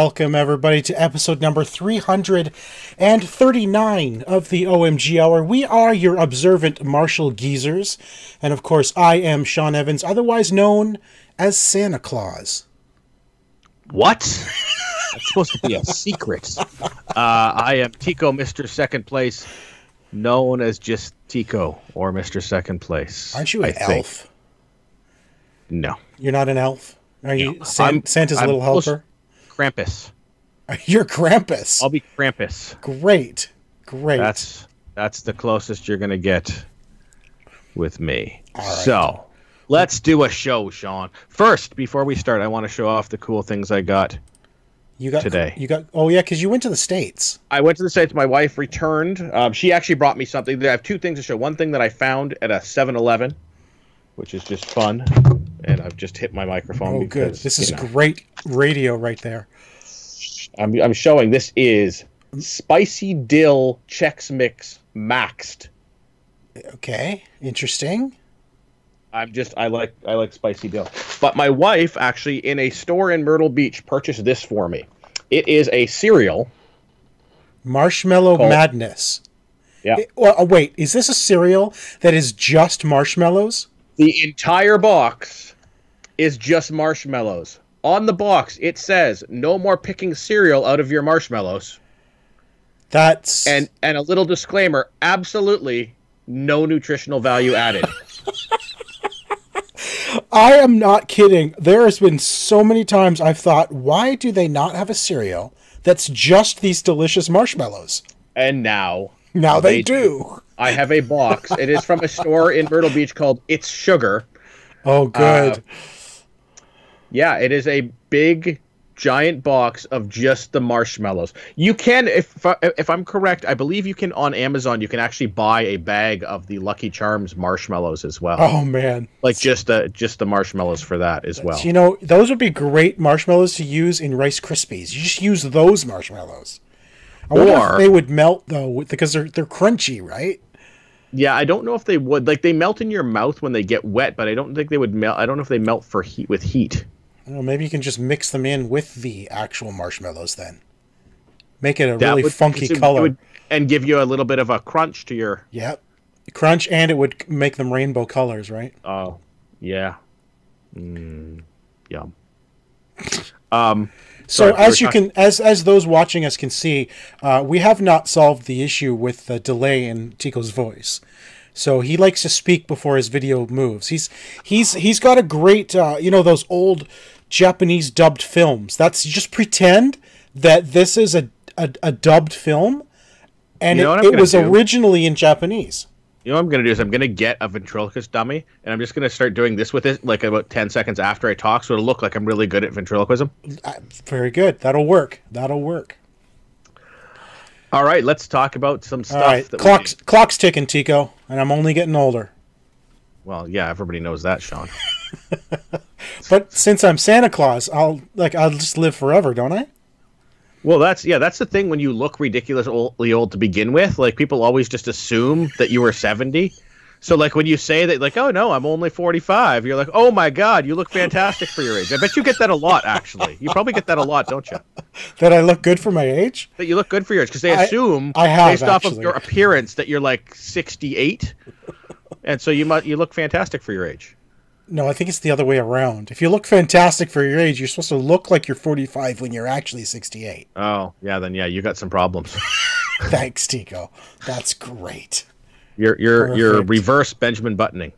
welcome everybody to episode number 339 of the OMG Hour. We are your observant martial geezers, and of course I am Sean Evans, otherwise known as Santa Claus. What? That's supposed to be a secret. I am Tico, Mr. Second Place, known as just Tico or Mr. Second Place. Aren't you an elf? No. You're not an elf? Are you No. Santa's little helper? Krampus. You're Krampus. I'll be Krampus. Great. That's the closest you're gonna get with me. All right. So let's do a show, Sean. First, before we start, I want to show off the cool things I got. Today. Oh yeah, because you went to the States. I went to the States. My wife returned. She actually brought me something. I have two things to show. One thing that I found at a 7-Eleven, which is just fun. And I've just hit my microphone. Oh, because, good. This is great radio right there. I'm showing. This is Spicy Dill Chex Mix Maxed. Okay, interesting. I like spicy dill. But my wife actually in a store in Myrtle Beach purchased this for me. It is a cereal. Marshmallow Madness. Yeah. Wait, is this a cereal that is just marshmallows? The entire box is just marshmallows. On the box, it says, no more picking cereal out of your marshmallows. That's... And a little disclaimer, absolutely no nutritional value added. I am not kidding. There has been so many times I've thought, why do they not have a cereal that's just these delicious marshmallows? And now they do. I have a box. It is from a store in Myrtle Beach called It's Sugar. Oh, good. Yeah, it is a big, giant box of just the marshmallows. You can, if I'm correct, I believe you can on Amazon. You can actually buy a bag of the Lucky Charms marshmallows as well. Oh man, like just the marshmallows for that as well. You know, those would be great marshmallows to use in Rice Krispies. You just use those marshmallows. I wonder if they would melt though, because they're crunchy, right? Yeah, I don't know if they would. Like they melt in your mouth when they get wet, but I don't think they would melt. I don't know if they melt with heat. Well, maybe you can just mix them in with the actual marshmallows then. Make it a really funky color. And give you a little bit of a crunch to your... Yep. Crunch, and it would make them rainbow colors, right? Oh, yeah. Yum. So as those watching us can see, we have not solved the issue with the delay in Tico's voice. So he likes to speak before his video moves. He's got a great those old Japanese dubbed films. That's just pretend that this is a dubbed film, and it was originally in Japanese. You know what I'm gonna do is I'm gonna get a ventriloquist dummy, and I'm just gonna start doing this with it like about 10 seconds after I talk, so it'll look like I'm really good at ventriloquism. Very good. That'll work. All right, let's talk about some stuff. All right, clock's ticking, Tico, and I'm only getting older. Well, yeah, everybody knows that, Sean. But since I'm Santa Claus, I'll just live forever, don't I? Well, that's the thing when you look ridiculously old to begin with. Like people always just assume that you were 70. So like when you say that, like, oh no, I'm only 45, you're like, oh my God, you look fantastic for your age. I bet you get that a lot, actually. You probably get that a lot, don't you? That I look good for my age? That you look good for your age, because they assume, based off of your appearance, that you're like 68, and so you look fantastic for your age. No, I think it's the other way around. If you look fantastic for your age, you're supposed to look like you're 45 when you're actually 68. Oh, yeah, then yeah, you got some problems. Thanks, Tico. That's great. You're reverse Benjamin Buttoning.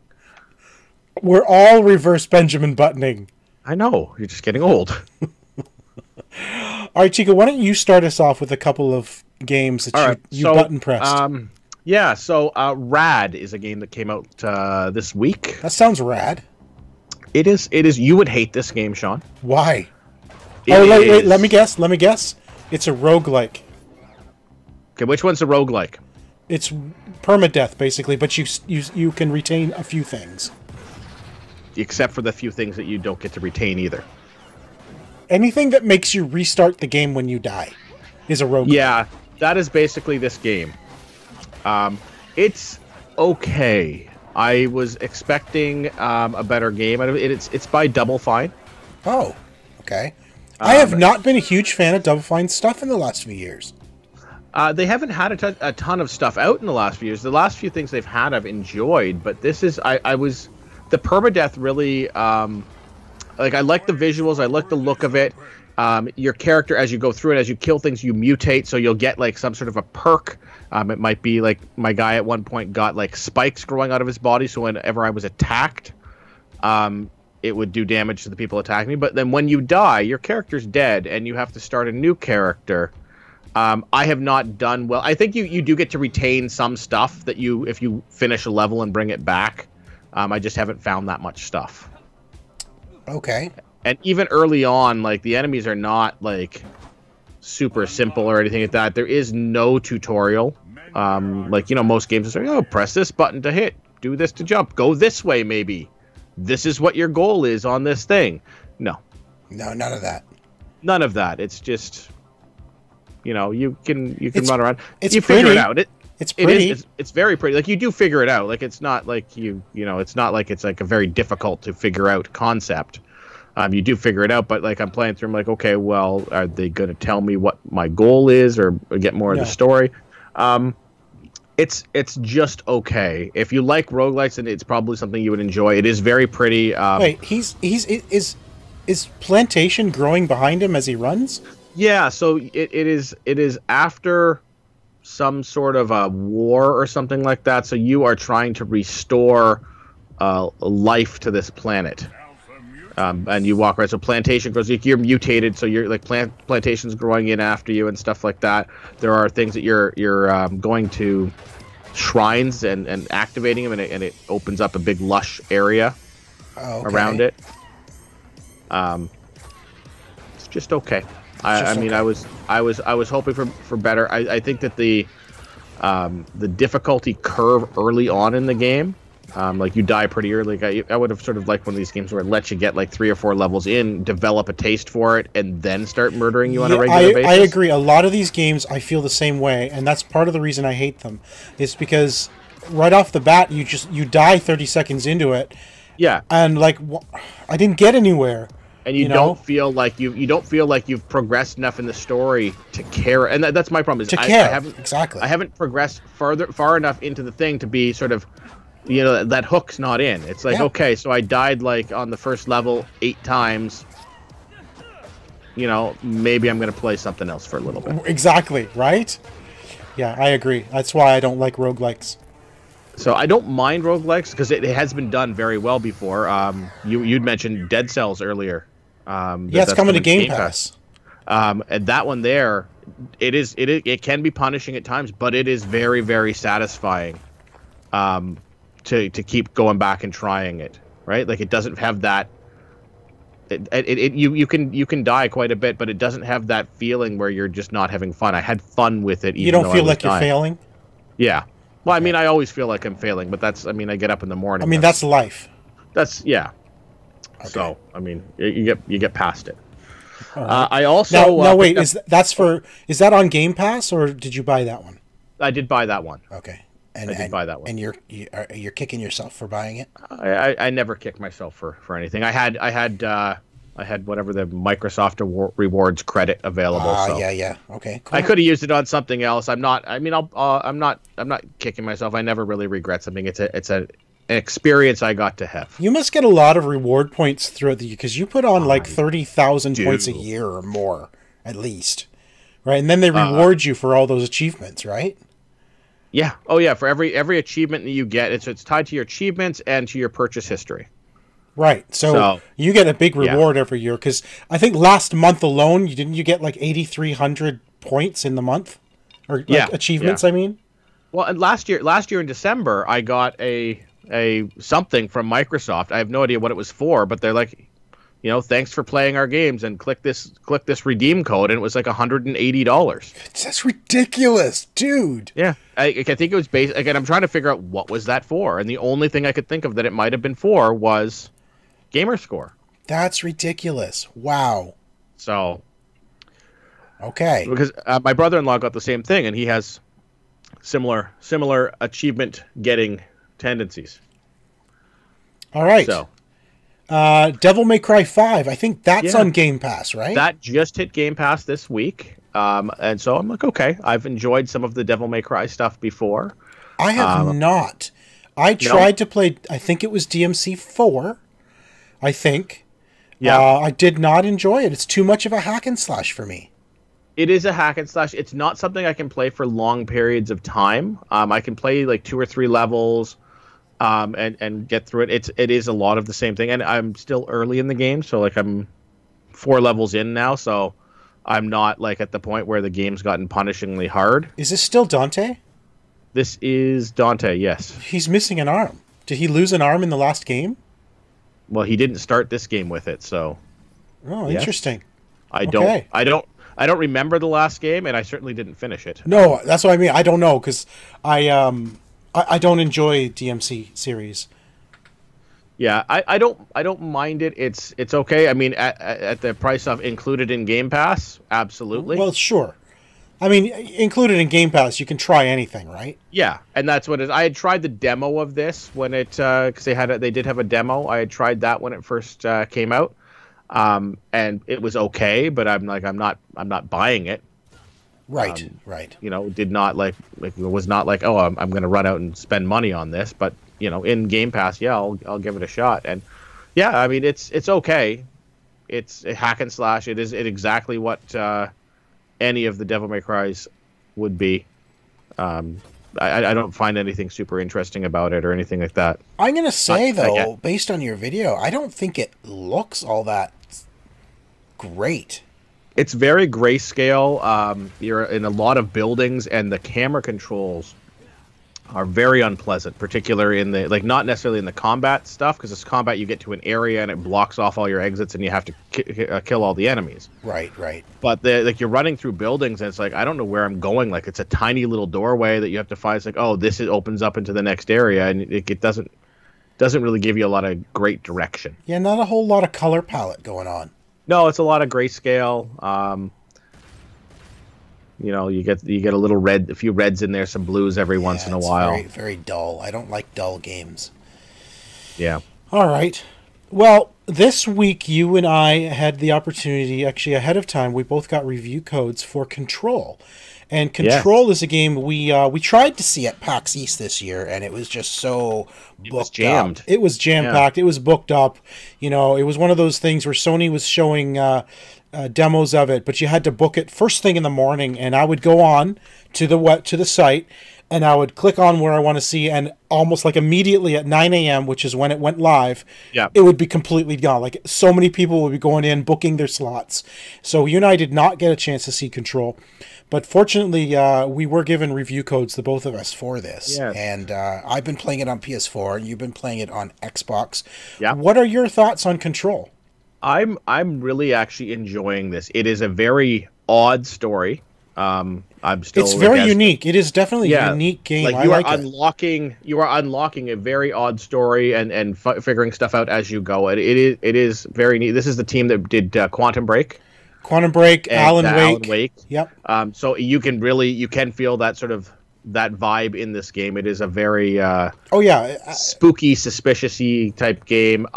We're all reverse Benjamin Buttoning. I know. You're just getting old. All right, Tico, why don't you start us off with a couple of games that you button pressed? Yeah, so Rad is a game that came out this week. That sounds rad. It is. You would hate this game, Sean. Why? Wait, let me guess. It's a roguelike. Okay, which one's a roguelike? It's permadeath, basically, but you can retain a few things. Except for the few things that you don't get to retain either. Anything that makes you restart the game when you die is a roguelike. Yeah, that is basically this game. It's okay. I was expecting a better game out of it. It's by Double Fine. Oh, okay. I have not been a huge fan of Double Fine stuff in the last few years. They haven't had a ton of stuff out in the last few years. The last few things they've had I've enjoyed, but this is the permadeath really like I like the visuals, I like the look of it. Your character, as you go through it, as you kill things, you mutate, so you'll get like some sort of a perk. It might be like my guy at one point got like spikes growing out of his body, so whenever I was attacked, it would do damage to the people attacking me. But then when you die, your character's dead, and you have to start a new character. I have not done well. I think you do get to retain some stuff that if you finish a level and bring it back. I just haven't found that much stuff. Okay. And even early on, like, the enemies are not, like, super simple or anything like that. There is no tutorial. Like, you know, most games are saying, oh, press this button to hit, do this to jump, go this way maybe. This is what your goal is on this thing. No. No, none of that. None of that. It's just, you know, you can run around. It's you pretty. figure it out. It's pretty. It's very pretty. Like, you do figure it out. Like, it's not like you know, it's not like it's like a very difficult to figure out concept. You do figure it out, but like I'm playing through, I'm like, okay, well, are they going to tell me what my goal is or get more of the story? It's just okay. If you like roguelikes, then it's probably something you would enjoy. It is very pretty. Wait, is plantation growing behind him as he runs? Yeah, so it is after some sort of a war or something like that. So you are trying to restore life to this planet. And you walk around. So plantation grows. You're mutated, so you're like plantation's growing in after you and stuff like that. There are things that you're going to shrines and activating them, and it opens up a big lush area around it. It's just okay. I mean, okay. I was hoping for better. I think that the difficulty curve early on in the game. Like, you die pretty early. Like, I would have sort of liked one of these games where it lets you get like 3 or 4 levels in, develop a taste for it, and then start murdering you on a regular basis. I agree. A lot of these games, I feel the same way, and that's part of the reason I hate them. It's because right off the bat, you die 30 seconds into it. Yeah. And like, I didn't get anywhere. And you don't feel like you don't feel like you've progressed enough in the story to care. And that's my problem. Is I haven't progressed far enough into the thing to be sort of, you know, that hook's not in. It's like, okay, so I died like on the first level 8 times. You know, maybe I'm going to play something else for a little bit. Exactly, right? Yeah, I agree. That's why I don't like roguelikes. So I don't mind roguelikes because it has been done very well before. You'd mentioned Dead Cells earlier. It's coming to Game Pass. And that one there, it can be punishing at times, but it is very, very satisfying. To keep going back and trying it, right? Like, it doesn't have that. You can die quite a bit, but it doesn't have that feeling where you're just not having fun. I had fun with it. Even you don't feel like you're failing? Yeah. Well, I mean, I always feel like I'm failing, but that's. I mean, I get up in the morning. I mean, that's life. That's Okay. So I mean, you get past it. Right. I also now wait. Is that on Game Pass, or did you buy that one? I did buy that one. Okay. I did buy that one. And you're kicking yourself for buying it? I never kick myself for anything. I had whatever the Microsoft rewards credit available. So yeah. Okay. Cool. I could have used it on something else. I'm not kicking myself. I never really regret something. It's an experience I got to have. You must get a lot of reward points throughout the year because you put on like 30,000 points a year or more at least, right? And then they reward you for all those achievements, right? Yeah. Oh, yeah. For every achievement that you get, it's tied to your achievements and to your purchase history. Right. So you get a big reward every year because I think last month alone, you get like 8,300 points in the month, or achievements. I mean. Well, and last year in December, I got a something from Microsoft. I have no idea what it was for, but they're like, you know, thanks for playing our games and click this redeem code, and it was like $180. That's ridiculous, dude. Yeah, I think it was based. Again, I'm trying to figure out what was that for, and the only thing I could think of that it might have been for was Gamerscore. That's ridiculous. Wow. So. Okay. Because my brother-in-law got the same thing, and he has similar achievement getting tendencies. All right. So. Devil May Cry 5. I think that's Yeah. on Game Pass, right? That just hit Game Pass this week. And so I'm like, okay, I've enjoyed some of the Devil May Cry stuff before. I have not. I tried to play, I think it was DMC 4, I think. Yeah. I did not enjoy it. It's too much of a hack and slash for me. It is a hack and slash. It's not something I can play for long periods of time. I can play like 2 or 3 levels and get through it. It is a lot of the same thing. And I'm still early in the game, so like I'm 4 levels in now, so I'm not like at the point where the game's gotten punishingly hard. Is this still Dante? This is Dante, yes. He's missing an arm. Did he lose an arm in the last game? Well, he didn't start this game with it, so. Oh, yes. Interesting. I Okay. don't remember the last game, and I certainly didn't finish it. No, that's what I mean. I don't know because I don't enjoy DMC series. Yeah, I don't mind it. It's okay. I mean, at the price of included in Game Pass, absolutely. Well, sure. I mean, included in Game Pass, you can try anything, right? Yeah, and that's what it is. I had tried the demo of this when it because they did have a demo. I had tried that when it first came out, and it was okay. But I'm not buying it. Right, right. You know, did not like it was not like, oh, I'm going to run out and spend money on this. But you know, in Game Pass, yeah, I'll give it a shot. And yeah, I mean, it's okay. It's a hack and slash. It is exactly what any of the Devil May Cries would be. I don't find anything super interesting about it or anything like that. I'm going to say, though, based on your video, I don't think it looks all that great. It's very grayscale. You're in a lot of buildings, and the camera controls are very unpleasant, particularly in the, like, not necessarily in the combat stuff, because it's combat, you get to an area and it blocks off all your exits and you have to kill all the enemies. Right, right. But like you're running through buildings and it's like, I don't know where I'm going. Like, it's a tiny little doorway that you have to find. It's like, oh, opens up into the next area, and it doesn't really give you a lot of great direction. Yeah, not a whole lot of color palette going on. No, it's a lot of grayscale. You know, you get a little red, a few reds in there, some blues every once in a while. Very, very dull. I don't like dull games. Yeah. All right. Well, this week you and I had the opportunity, actually ahead of time, we both got review codes for Control. And Control is a game we tried to see at PAX East this year, and it was just so booked up. It was jam-packed. Yeah. It was booked up. You know, it was one of those things where Sony was showing demos of it, but you had to book it first thing in the morning, and I would go on to the site, and I would click on where I want to see, and almost like immediately at 9 a.m., which is when it went live, it would be completely gone. Like, so many people would be going in, booking their slots. So you and I did not get a chance to see Control. But fortunately, we were given review codes, the both of us, for this. Yes. And I've been playing it on PS4, and you've been playing it on Xbox. Yeah. What are your thoughts on Control? I'm really actually enjoying this. It is a very odd story. It's very unique. It is definitely a unique game. Like, you are unlocking a very odd story and figuring stuff out as you go. It is very neat. This is the team that did Quantum Break. Alan Wake. Yep. So you can feel that sort of that vibe in this game. It is a very spooky, suspicious-y type game.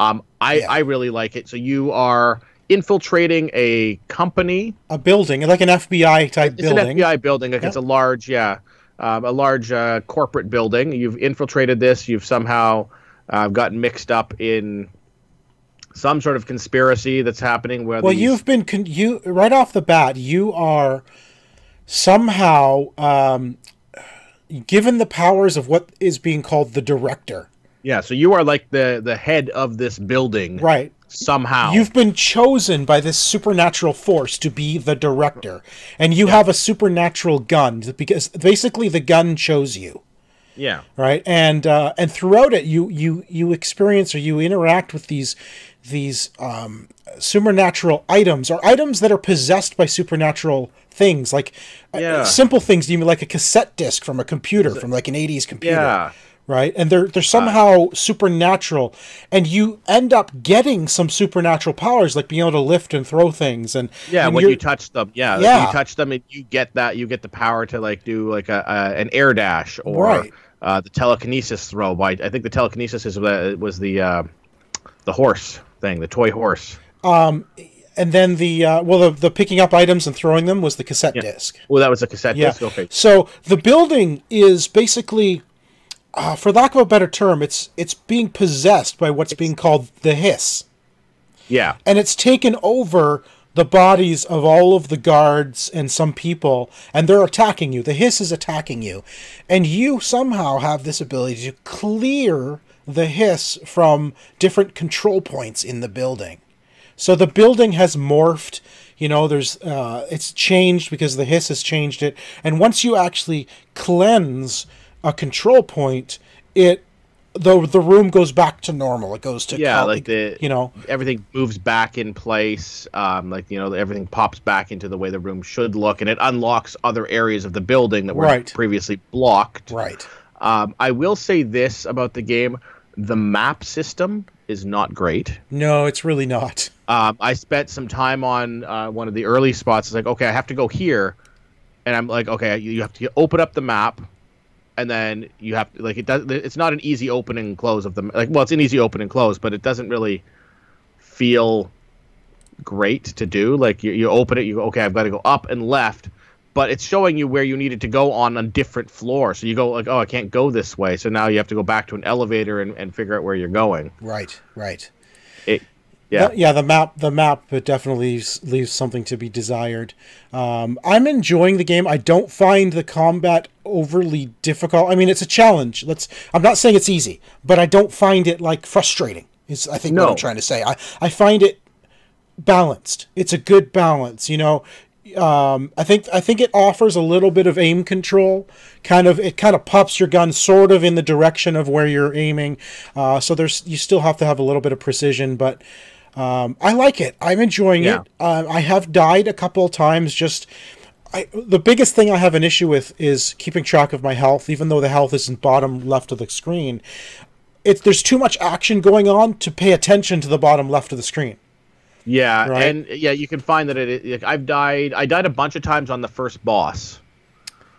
I really like it. So you are infiltrating a company, a building, like an FBI type building. It's an FBI building. Like, it's a large, corporate building. You've infiltrated this. You've somehow gotten mixed up in some sort of conspiracy that's happening. You've been right off the bat. You are somehow given the powers of what is being called the director. Yeah, so you are like the head of this building, right? Somehow you've been chosen by this supernatural force to be the director, and you have a supernatural gun because basically the gun chose you. Yeah. Right. And throughout it, you experience or you interact with these supernatural items or items that are possessed by supernatural things, like simple things, even like a cassette disc from a computer, from like an 80s computer. Yeah. Right. And they're somehow supernatural, and you end up getting some supernatural powers, like being able to lift and throw things. And when you touch them, you touch them, and you get the power to like do like an air dash or the telekinesis throw. I think the telekinesis was the horse. thing, the toy horse. And then the picking up items and throwing them was the cassette disc. Well, that was a cassette disc. Okay. So the building is basically, for lack of a better term, it's being possessed by what's being called the hiss. Yeah. And it's taken over the bodies of all of the guards and some people, and they're attacking you. The hiss is attacking you. And you somehow have this ability to clear the hiss from different control points in the building. So the building has morphed, you know, it's changed because the hiss has changed it. And once you actually cleanse a control point, the room goes back to normal. It goes to everything moves back in place. Everything pops back into the way the room should look, and it unlocks other areas of the building that were previously blocked. Right. I will say this about the game: the map system is not great. No, it's really not. I spent some time on one of the early spots. It's like, okay, I have to go here, and I'm like, okay, you have to open up the map. And then you have to, it's not an easy open and close of them. It's an easy open and close, but it doesn't really feel great to do. Like you open it, you go, okay, I've got to go up and left, but it's showing you where you needed to go on a different floor. So you go like, oh, I can't go this way. So now you have to go back to an elevator and figure out where you're going. Right. Yeah, the map definitely leaves something to be desired. I'm enjoying the game. I don't find the combat overly difficult. I mean, it's a challenge. I'm not saying it's easy, but I don't find it frustrating. Is I think what I'm trying to say. I find it balanced. It's a good balance. You know, I think it offers a little bit of aim control. It kind of pops your gun sort of in the direction of where you're aiming. So you still have to have a little bit of precision, but. I like it. I'm enjoying it. I have died a couple of times. The biggest thing I have an issue with is keeping track of my health, even though the health is in bottom left of the screen. There's too much action going on to pay attention to the bottom left of the screen. Yeah, right? And you can find that I died a bunch of times on the first boss.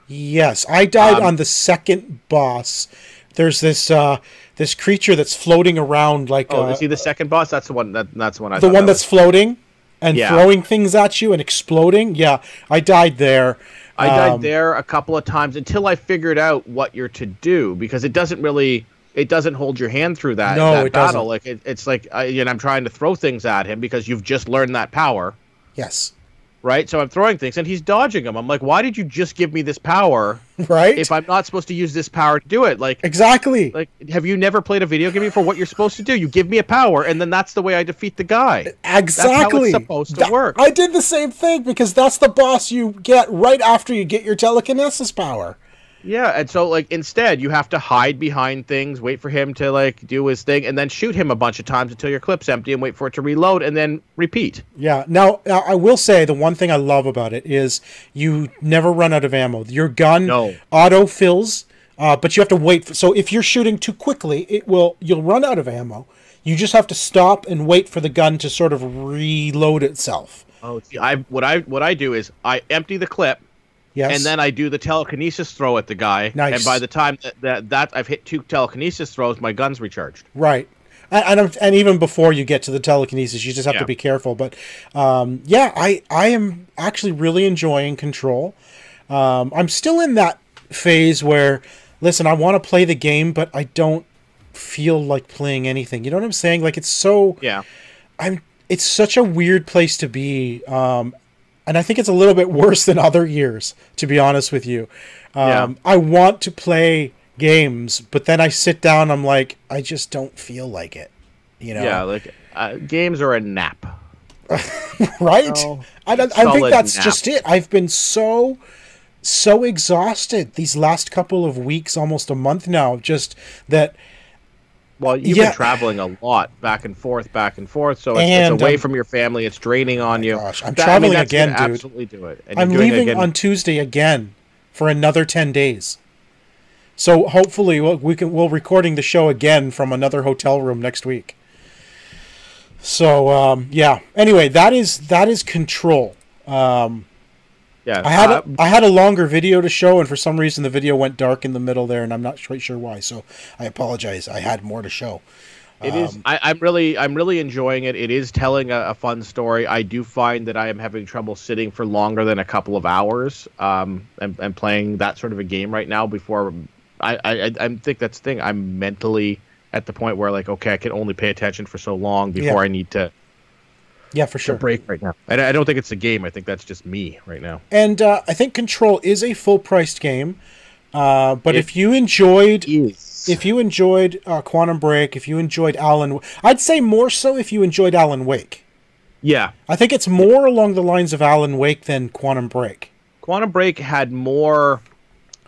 Yes, I died on the second boss. There's this creature that's floating around like. Oh, is he the second boss? That's the one. That's the one. The one that's floating and throwing things at you and exploding. Yeah, I died there. I died there a couple of times until I figured out what you're to do, because it doesn't hold your hand through that battle. Doesn't. It's like I'm trying to throw things at him because you've just learned that power. Yes. Right, so I'm throwing things, and he's dodging them. I'm like, why did you just give me this power? Right. If I'm not supposed to use this power to do it, exactly. Have you never played a video game before? What you're supposed to do? You give me a power, and then that's the way I defeat the guy. Exactly. That's how it's supposed to work. I did the same thing, because that's the boss you get right after you get your telekinesis power. Yeah, and so instead you have to hide behind things, wait for him to do his thing, and then shoot him a bunch of times until your clip's empty, and wait for it to reload, and then repeat. Yeah. Now I will say the one thing I love about it is you never run out of ammo. Your gun auto fills, but you have to wait. So if you're shooting too quickly, you'll run out of ammo. You just have to stop and wait for the gun to sort of reload itself. Oh, see, what I do is I empty the clip. Yes. And then I do the telekinesis throw at the guy. Nice. And by the time that I've hit 2 telekinesis throws, my gun's recharged. Right. And even before you get to the telekinesis, you just have to be careful. But I am actually really enjoying Control. I'm still in that phase where, listen, I want to play the game, but I don't feel like playing anything. You know what I'm saying? It's so... Yeah. It's such a weird place to be. And I think it's a little bit worse than other years, to be honest with you. I want to play games, but then I sit down, I'm like, I just don't feel like it. You know? Yeah, games are a nap. Right? I think that's just it. I've been so exhausted these last couple of weeks, almost a month now, just that... Well, you've been traveling a lot, back and forth, so it's away from your family. It's draining on you. Gosh, I'm traveling again, dude. Absolutely do it. And I'm leaving on Tuesday again for another 10 days. So hopefully we'll recording the show again from another hotel room next week. So yeah. Anyway, that is Control. Yeah, I had a longer video to show, and for some reason the video went dark in the middle there, and I'm not quite sure why. So I apologize. I had more to show. It is. I'm really enjoying it. It is telling a fun story. I do find that I am having trouble sitting for longer than a couple of hours, and playing that sort of a game right now. Before I think that's the thing. I'm mentally at the point where, like, okay, I can only pay attention for so long before I need to. Yeah, for sure. Break right now. And I don't think it's a game. I think that's just me right now. And I think Control is a full-priced game. But if you enjoyed Quantum Break, if you enjoyed I'd say more so if you enjoyed Alan Wake. Yeah. I think it's more along the lines of Alan Wake than Quantum Break. Quantum Break had more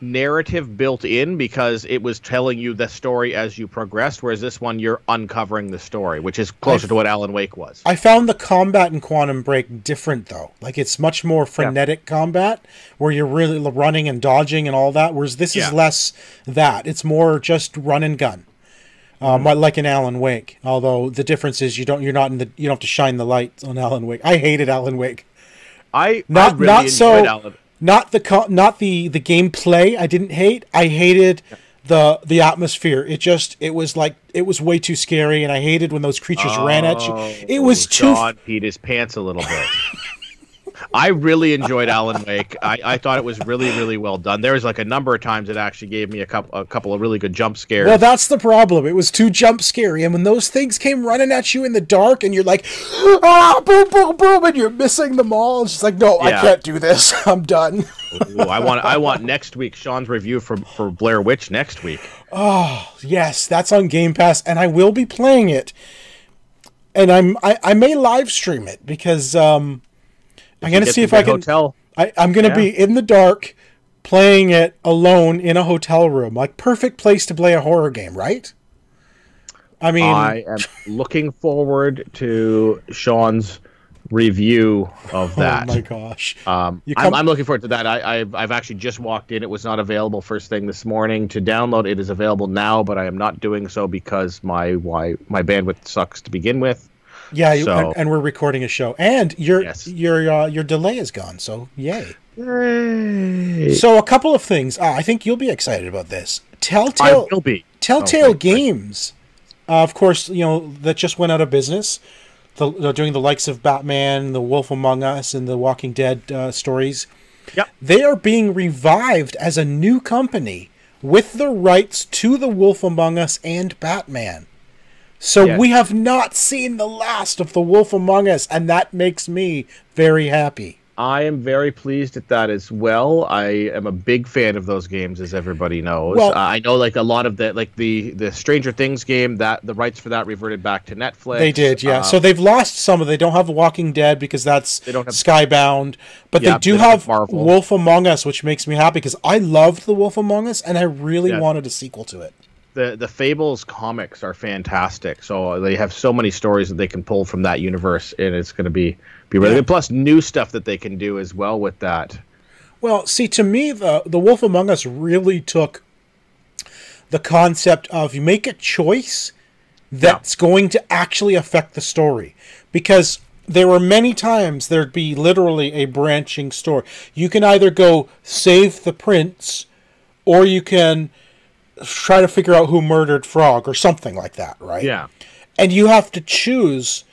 narrative built in because it was telling you the story as you progressed, whereas this one you're uncovering the story, which is closer to what Alan Wake was. I found the combat in Quantum Break different, though. Like, it's much more frenetic combat, where you're really running and dodging and all that, whereas this is less that. It's more just run and gun, like in Alan Wake. Although the difference is you don't have to shine the light on Alan Wake. I hated Alan Wake. I really enjoyed Alan. Not the gameplay I didn't hate. I hated the atmosphere. It was way too scary, and I hated when those creatures ran at you. It was too. Sean peed his pants a little bit. I really enjoyed Alan Wake. I thought it was really, really well done. There was like a number of times it actually gave me a couple of really good jump scares. Well, that's the problem. It was too jump scary, and when those things came running at you in the dark, and you're like, boom, boom, boom, and you're missing them all. It's just like, no, I can't do this. I'm done. Ooh, I want next week Sean's review for Blair Witch next week. Oh yes, that's on Game Pass, and I will be playing it. And I may live stream it because I'm going to see if I can. I'm going to be in the dark playing it alone in a hotel room. Like, perfect place to play a horror game, right? I mean, I am looking forward to Sean's review of that. Oh my gosh. I'm looking forward to that. I've actually just walked in. It was not available first thing this morning to download. It is available now, but I am not doing so because my bandwidth sucks to begin with. Yeah, and we're recording a show, and your delay is gone. So yay! So a couple of things. I think you'll be excited about this. Telltale. I will be. Telltale Games, of course, that just went out of business. They're doing the likes of Batman, The Wolf Among Us, and The Walking Dead stories. Yep. They are being revived as a new company with the rights to The Wolf Among Us and Batman. So we have not seen the last of The Wolf Among Us, and that makes me very happy. I am very pleased at that as well. I am a big fan of those games, as everybody knows. Well, I know, like, a lot of the Stranger Things game, that the rights for that reverted back to Netflix. They did, yeah. So they've lost some of. They don't have The Walking Dead because that's Skybound, but they do have Wolf Among Us, which makes me happy because I loved The Wolf Among Us, and I really wanted a sequel to it. The Fables comics are fantastic, so they have so many stories that they can pull from that universe, and it's going to be really good. Plus, new stuff that they can do as well with that. Well, see, to me, the Wolf Among Us really took the concept of you make a choice that's going to actually affect the story, because there were many times there'd be literally a branching story. You can either go save the prince, or you can try to figure out who murdered Frog or something like that, right? Yeah. And you have to choose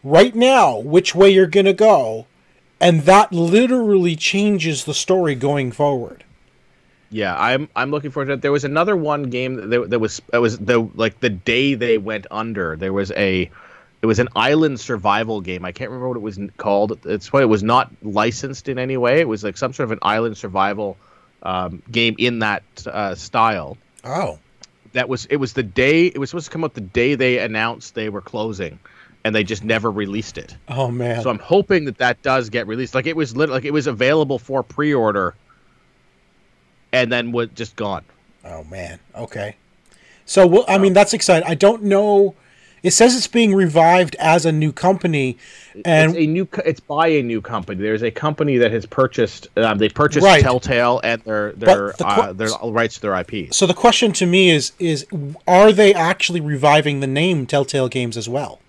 right now which way you're going to go, and that literally changes the story going forward. Yeah, I'm looking forward to it. There was another one game that was the day they went under. It was an island survival game. I can't remember what it was called. It was not licensed in any way. It was like some sort of an island survival game in that style. Oh, it was the day it was supposed to come out the day they announced they were closing, and they just never released it. Oh man! So I'm hoping that does get released. Like, it was available for pre-order, and then was just gone. Oh man! Okay. So I mean, that's exciting. I don't know. It says it's being revived as a new company, and it's by a new company. There's a company that has purchased. They purchased Telltale and their rights to their IP. So the question to me is are they actually reviving the name Telltale Games as well?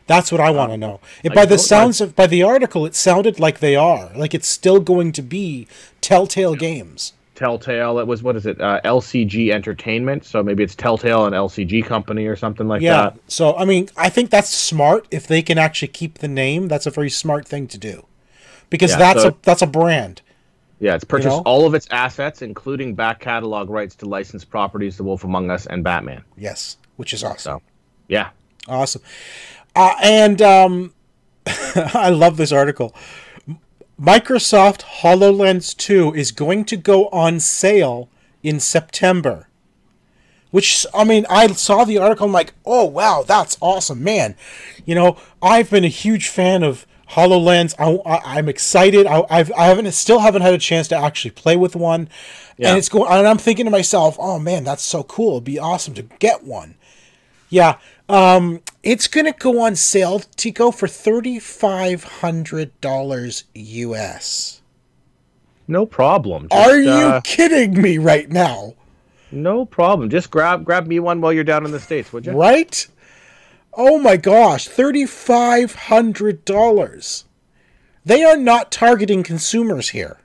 That's what I want to know. By the article, it sounded like they are. Like, it's still going to be Telltale Games. Telltale. It was, what is it? LCG Entertainment. So maybe it's Telltale and LCG company or something like that. So, I mean, I think that's smart. If they can actually keep the name, that's a very smart thing to do. Because that's a brand. Yeah, it's purchased all of its assets, including back catalog rights to licensed properties, The Wolf Among Us and Batman. Yes, which is awesome. So, yeah. Awesome. And I love this article. Microsoft HoloLens 2 is going to go on sale in September. Which, I mean, I saw the article, I'm like, oh, wow, that's awesome, man. You know, I've been a huge fan of HoloLens. I'm excited. I still haven't had a chance to actually play with one. Yeah. And I'm thinking to myself, oh, man, that's so cool. It'd be awesome to get one. Yeah. It's going to go on sale, Tico, for $3,500 US. No problem. Are you kidding me right now? No problem. Just grab me one while you're down in the States, would you? Right? Oh my gosh, $3,500. They are not targeting consumers here.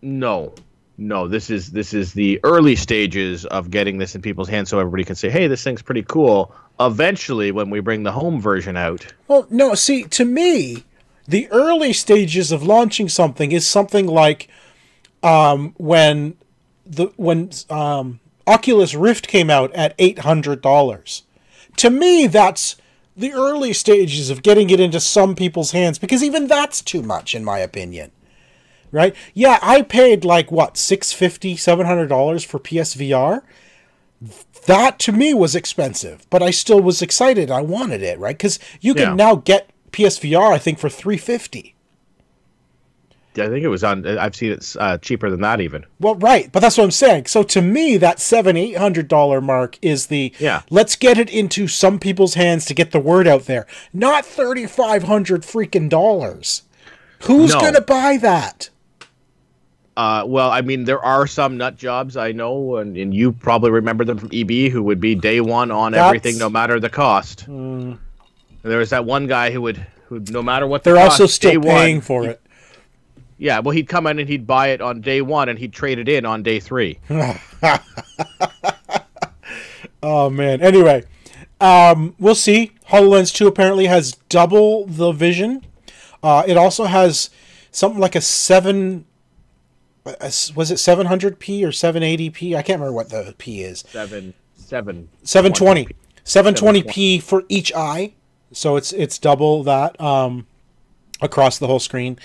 No. This is the early stages of getting this in people's hands so everybody can say, hey, this thing's pretty cool. Eventually, when we bring the home version out. Well, no, see, to me, the early stages of launching something is something like when Oculus Rift came out at $800. To me, that's the early stages of getting it into some people's hands, because even that's too much, in my opinion. Right? Yeah, I paid like, what, $650, $700 for PSVR? That, to me, was expensive, but I still was excited. I wanted it, right? Because you can now get PSVR, I think, for $350. I think it was on. I've seen it cheaper than that even. Well, right, but that's what I'm saying. So to me, that $700-800 mark is the let's get it into some people's hands to get the word out there. Not $3,500 freaking dollars. Who's gonna buy that? Well, I mean, there are some nut jobs I know, and you probably remember them from EB, who would be day one on everything, no matter the cost. There was that one guy who no matter what the cost, they're also still paying for it. Yeah, well, he'd come in and he'd buy it on day one, and he'd trade it in on day 3. Oh, man. Anyway, we'll see. HoloLens 2 apparently has double the vision. It also has something like a 700p or 780p? I can't remember what the P is. 720. 720p for each eye. So it's double that across the whole screen.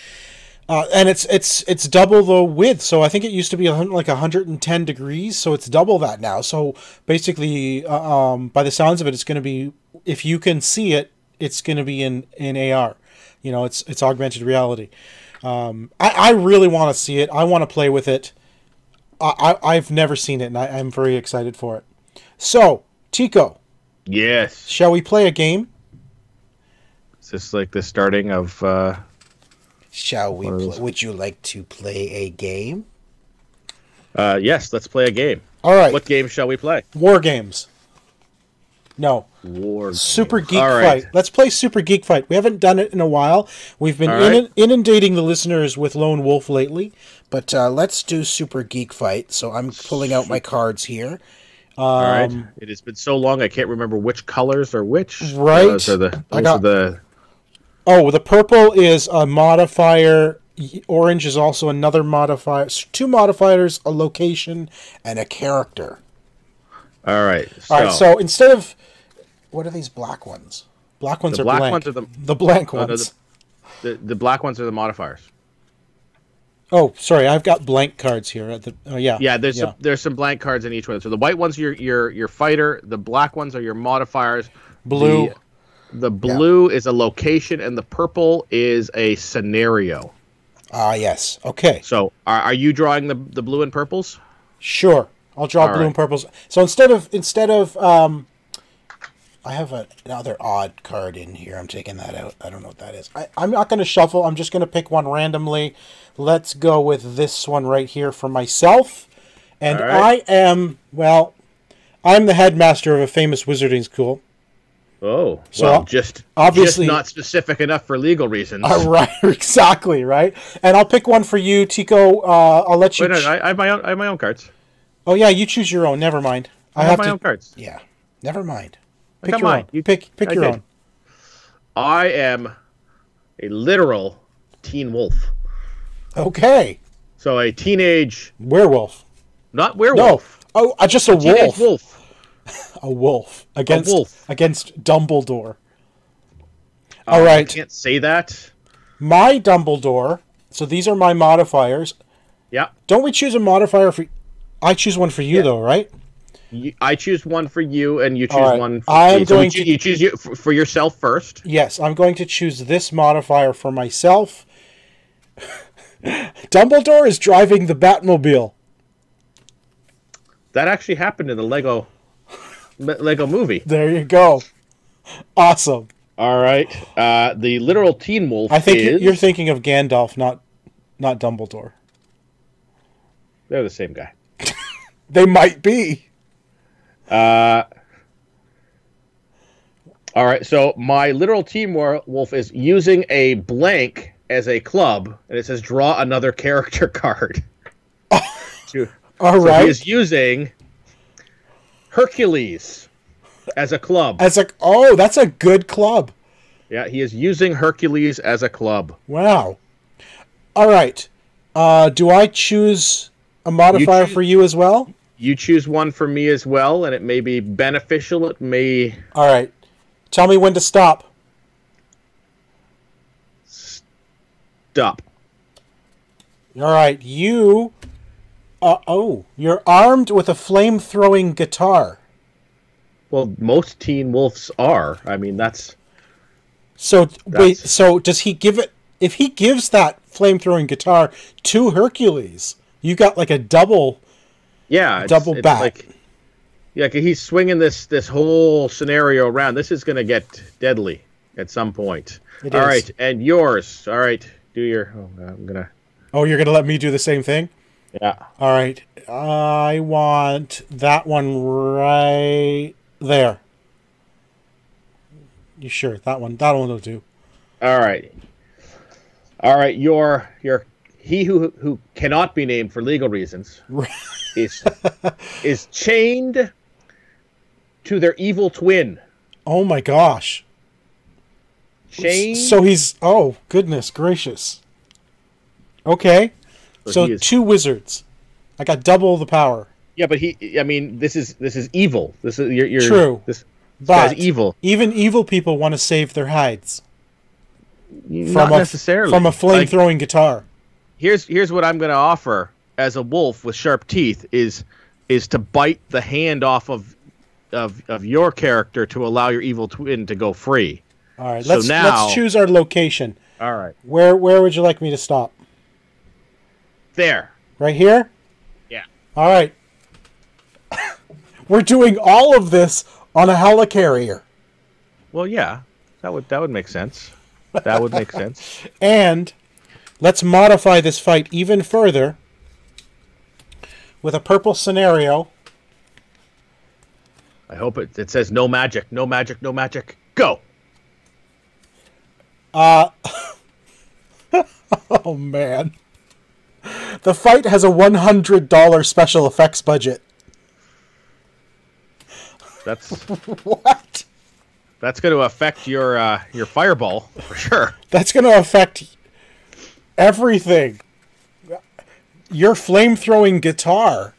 And it's double the width, so I think it used to be like 110 degrees, so it's double that now. So basically, by the sounds of it, it's going to be, if you can see it, it's going to be in AR. You know, it's augmented reality. I really want to see it. I want to play with it. I've never seen it, and I'm very excited for it. So, Tico. Yes. Shall we play a game? Is this like the starting of... Shall we? Would you like to play a game? Yes, let's play a game. All right. What game shall we play? War games. No. War games. Super Geek Fight. Let's play Super Geek Fight. We haven't done it in a while. We've been inundating the listeners with Lone Wolf lately, but let's do Super Geek Fight. So I'm pulling out my cards here. All right. It has been so long I can't remember which colors are which. Right. Those are the Oh, the purple is a modifier. Orange is also another modifier. 2 modifiers, a location, and a character. All right. All right. So instead of, what are these black ones? Black ones are blank. Ones are the blank ones. The black ones are the modifiers. Oh, sorry. I've got blank cards here. Yeah. There's some blank cards in each one. So the white ones are your fighter. The black ones are your modifiers. Blue. The blue is a location, and the purple is a scenario. Yes. Okay. So, are you drawing the blue and purples? Sure. I'll draw blue and purples. So instead of I have another odd card in here. I'm taking that out. I don't know what that is. I'm not going to shuffle. I'm just going to pick one randomly. Let's go with this one right here for myself. And I'm the headmaster of a famous wizarding school. Oh, So well, just obviously not specific enough for legal reasons. right, exactly, right. And I'll pick one for you, Tico. I'll let you. Wait, no, I have my own. I have my own cards. Oh yeah, you choose your own. Never mind. I have my own cards. Yeah, never mind. I Pick got your mine. own. You pick your own. I am a literal teen wolf. Okay. So a teenage werewolf. Not werewolf. No. Oh, just a wolf. Wolf. A wolf against Dumbledore. All right. I can't say that. My Dumbledore. So these are my modifiers. Yeah. Don't we choose a modifier for? I choose one for you though, right? I choose one for you, and you choose one for me. You choose for yourself first. Yes, I'm going to choose this modifier for myself. Dumbledore is driving the Batmobile. That actually happened in the Lego movie. There you go. Awesome. All right. The literal teen wolf. I think you're thinking of Gandalf, not Dumbledore. They're the same guy. They might be. All right. So my literal teen wolf is using a blank as a club, and it says draw another character card. All right. He is using Hercules as a club. That's a good club. Yeah, he is using Hercules as a club. Wow. All right. Do I choose a modifier for you as well? You choose one for me as well, and it may be beneficial. It may... All right. Tell me when to stop. Stop. All right. You... you're armed with a flame-throwing guitar. Well, most teen wolves are. I mean, that's... Wait, so does he give it... If he gives that flame-throwing guitar to Hercules, you got like a double... Yeah, double bat. Like, yeah, he's swinging this whole scenario around. This is going to get deadly at some point. All right, and yours. All right, do your... Oh, I'm going to... Oh, you're going to let me do the same thing? Yeah. All right. I want that one right there. You sure? That one will do. All right. All right, your he who cannot be named for legal reasons is chained to their evil twin. Oh my gosh. Chained. So he's goodness gracious. Okay. So two wizards. I got double the power. Yeah, but I mean, this is evil. This is you're true. This guy's evil. Even evil people want to save their hides. Not necessarily. From a flame-throwing guitar. Here's what I'm going to offer as a wolf with sharp teeth is to bite the hand off of your character to allow your evil twin to go free. All right, let's choose our location. All right. Where would you like me to stop? There. Right here? Yeah. All right. We're doing all of this on a helicarrier. Well, yeah. That would make sense. That would make sense. And let's modify this fight even further with a purple scenario. I hope it says no magic, no magic, no magic. Go. Oh man. The fight has a $100 special effects budget. That's what? That's going to affect your fireball for sure. That's going to affect everything. Your flame-throwing guitar.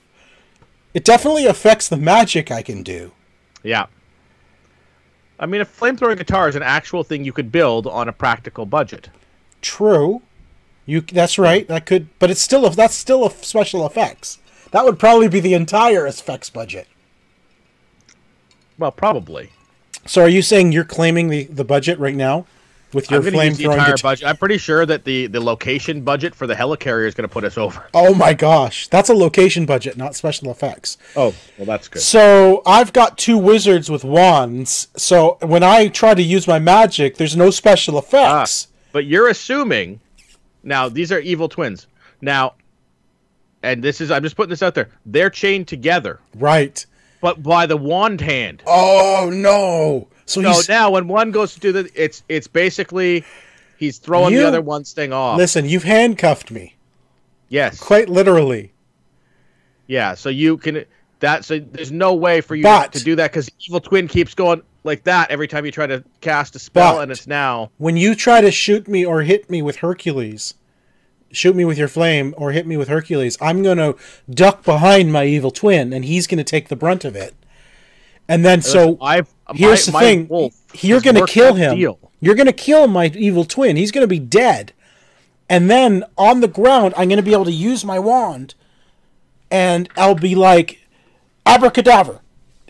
It definitely affects the magic I can do. Yeah. I mean, a flamethrower guitar is an actual thing you could build on a practical budget. True. That's right. That could, but that's still a special effects. That would probably be the entire effects budget. Well, probably. So, are you saying you're claiming the budget right now with your flamethrowing guitar? Budget. I'm pretty sure that the location budget for the helicarrier is going to put us over. Oh my gosh, that's a location budget, not special effects. Oh, well, that's good. So I've got two wizards with wands. So when I try to use my magic, there's no special effects. But you're assuming. Now, these are evil twins. Now, and I'm just putting this out there. They're chained together. Right. But by the wand hand. Oh, no. So now when one goes to do that, it's basically he's throwing the other one's thing off. Listen, you've handcuffed me. Yes. Quite literally. Yeah, so you can so there's no way for you to do that because evil twin keeps going like that every time you try to cast a spell, and it's now when you try to shoot me or hit me with Hercules, shoot me with your flame or hit me with Hercules, I'm going to duck behind my evil twin, and he's going to take the brunt of it. And then here's the thing: you're going to kill him. You're going to kill my evil twin. He's going to be dead. And then on the ground, I'm going to be able to use my wand, and I'll be like, abracadabra,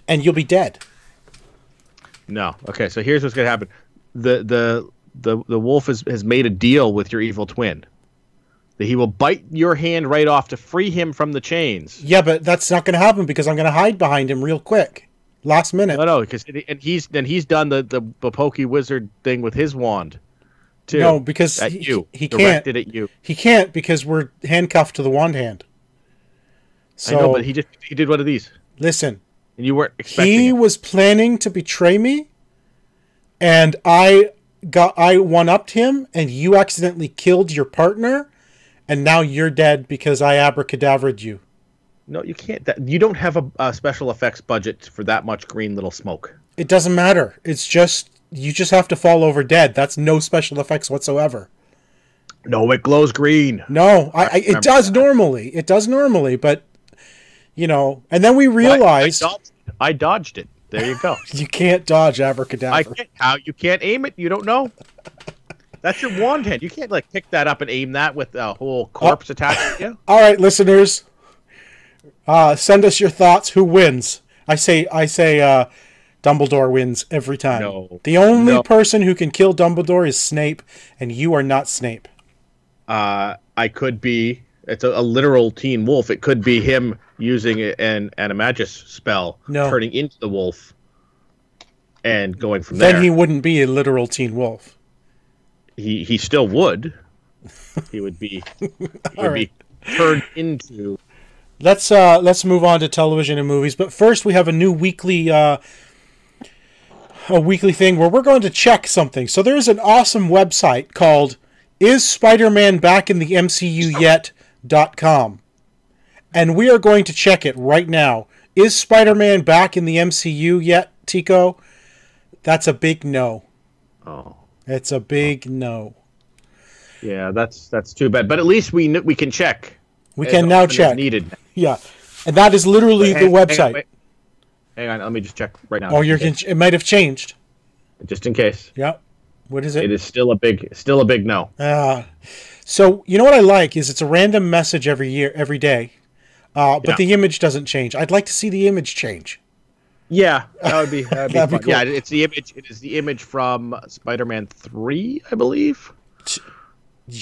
and you'll be dead. No. Okay, so here's what's going to happen. The wolf has made a deal with your evil twin. That he will bite your hand right off to free him from the chains. Yeah, but that's not going to happen because I'm going to hide behind him real quick. Last minute. No, because he's done the pokey wizard thing with his wand. Too. No, because he can't. Directed at you. He can't because we're handcuffed to the wand hand. So, I know, but he did one of these. Listen, and you weren't expecting. He was planning to betray me, and I one-upped him, and you accidentally killed your partner, and now you're dead because I abracadabred you. No, you can't. You don't have a special effects budget for that much green little smoke. It doesn't matter. It's just you just have to fall over dead. That's no special effects whatsoever. No, it glows green. No, it does normally. It does normally, but you know. And then we realized I dodged it. There you go. You can't dodge abracadabra. I can't. How you can't aim it? You don't know. That's your wand hand. You can't like pick that up and aim that with a whole corpse attached to you. All right, listeners, send us your thoughts. Who wins? I say Dumbledore wins every time. No. The only person who can kill Dumbledore is Snape, and you are not Snape. I could be. It's a literal teen wolf. It could be him using an animagus spell, turning into the wolf, and going from there. Then he wouldn't be a literal teen wolf. He still would. He would be. Be turned into. Let's move on to television and movies. But first, we have a new weekly thing where we're going to check something. So there's an awesome website called "Is Spider-Man Back in the MCU Yet?.com, and we are going to check it right now. Is Spider-Man back in the MCU yet, Tico? That's a big no. Oh, it's a big no. Yeah, that's too bad. But at least we can check. We can now check. Needed. Yeah, and that is literally the website. Hang on, let me just check right now. Oh, it might have changed. Just in case. Yeah. What is it? It is still a big no. So you know what I like is it's a random message every day, but the image doesn't change. I'd like to see the image change. Yeah, that would be fun. Cool. Yeah, it's the image. It is the image from Spider-Man 3, I believe.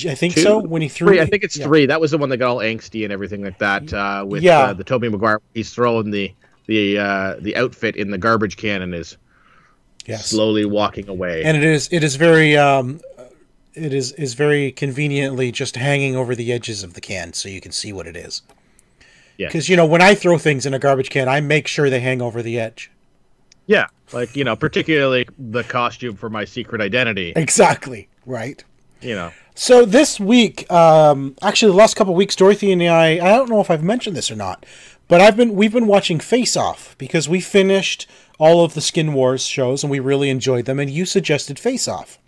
I think so. When he threw, I think it's 3. That was the one that got all angsty and everything like that. With the Tobey Maguire, he's throwing the outfit in the garbage can and is slowly walking away. And it is very very conveniently just hanging over the edges of the can so you can see what it is. Yeah. Because when I throw things in a garbage can, I make sure they hang over the edge. Yeah, like particularly the costume for my secret identity. Exactly right. So this week, actually the last couple of weeks, Dorothy and I don't know if I've mentioned this or not, but we've been watching Face Off because we finished all of the Skin Wars shows and we really enjoyed them, and you suggested Face Off.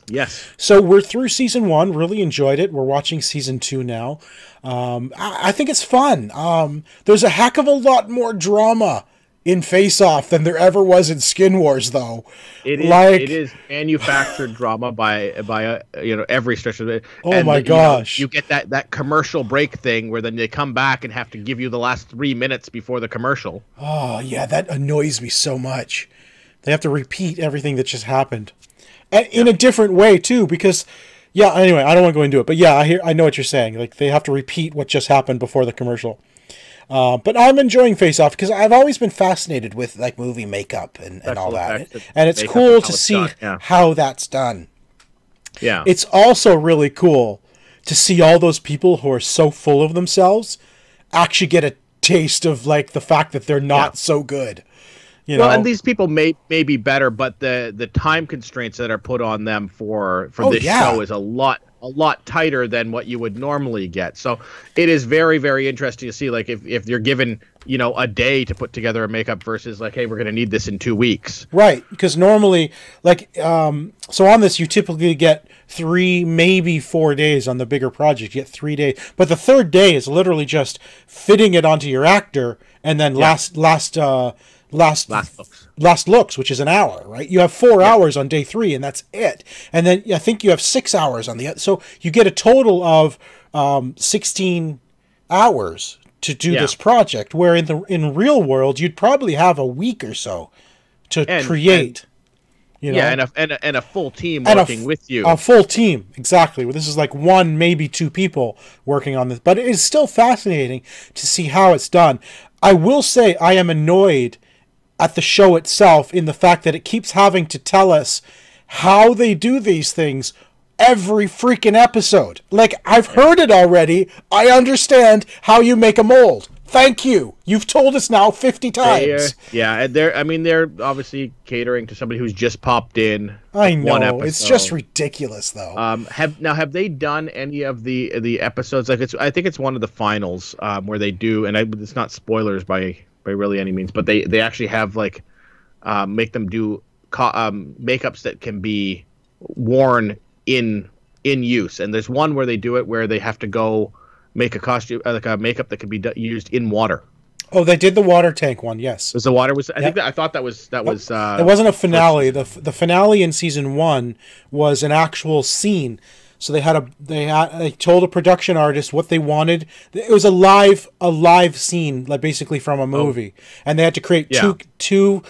Yes. So we're through season 1, really enjoyed it. We're watching season 2 now. I think it's fun. There's a heck of a lot more drama in Face Off than there ever was in Skin Wars, though. It is manufactured drama by every stretch of it. Oh my gosh! You get that commercial break thing where then they come back and have to give you the last 3 minutes before the commercial. Oh yeah, that annoys me so much. They have to repeat everything that just happened, and in a different way too. Because anyway, I don't want to go into it, but I know what you're saying. Like they have to repeat what just happened before the commercial. But I'm enjoying Face Off because I've always been fascinated with like movie makeup and all that. And it's cool to see how that's done. Yeah. It's also really cool to see all those people who are so full of themselves actually get a taste of like the fact that they're not so good. You know? Well, and these people may be better, but the time constraints that are put on them for this show is a lot tighter than what you would normally get. So it is very, very interesting to see, like, if you're given, you know, a day to put together a makeup versus like, hey, we're going to need this in 2 weeks. Right, because normally, like, so on this, you typically get 3, maybe 4 days on the bigger project. You get 3 days, but the third day is literally just fitting it onto your actor, and then last looks, which is an hour, right? You have 4 hours on day 3, and that's it. And then I think you have 6 hours on the other. So you get a total of 16 hours to do this project, where in real world you'd probably have a week or so to create. You know? Yeah, and a full team working with you. A full team, exactly. This is like 1, maybe 2 people working on this, but it is still fascinating to see how it's done. I will say I am annoyed at the show itself in the fact that it keeps having to tell us how they do these things every freaking episode. Like, I've heard it already. I understand how you make a mold. Thank you. You've told us now 50 times. And they're obviously catering to somebody who's just popped in. I know. One episode. It's just ridiculous, though. Have they done any of the episodes? Like, I think it's one of the finals where they do, and it's not spoilers by really any means, but they actually have, like, make them do makeups that can be worn in use. And there's one where they do it where they have to go make a costume, like a makeup that could be used in water. Oh, they did the water tank one, yes. Was the water was? I thought that was. It wasn't a finale. The finale in season 1 was an actual scene. So they told a production artist what they wanted. It was a live scene, like basically from a movie, and they had to create two.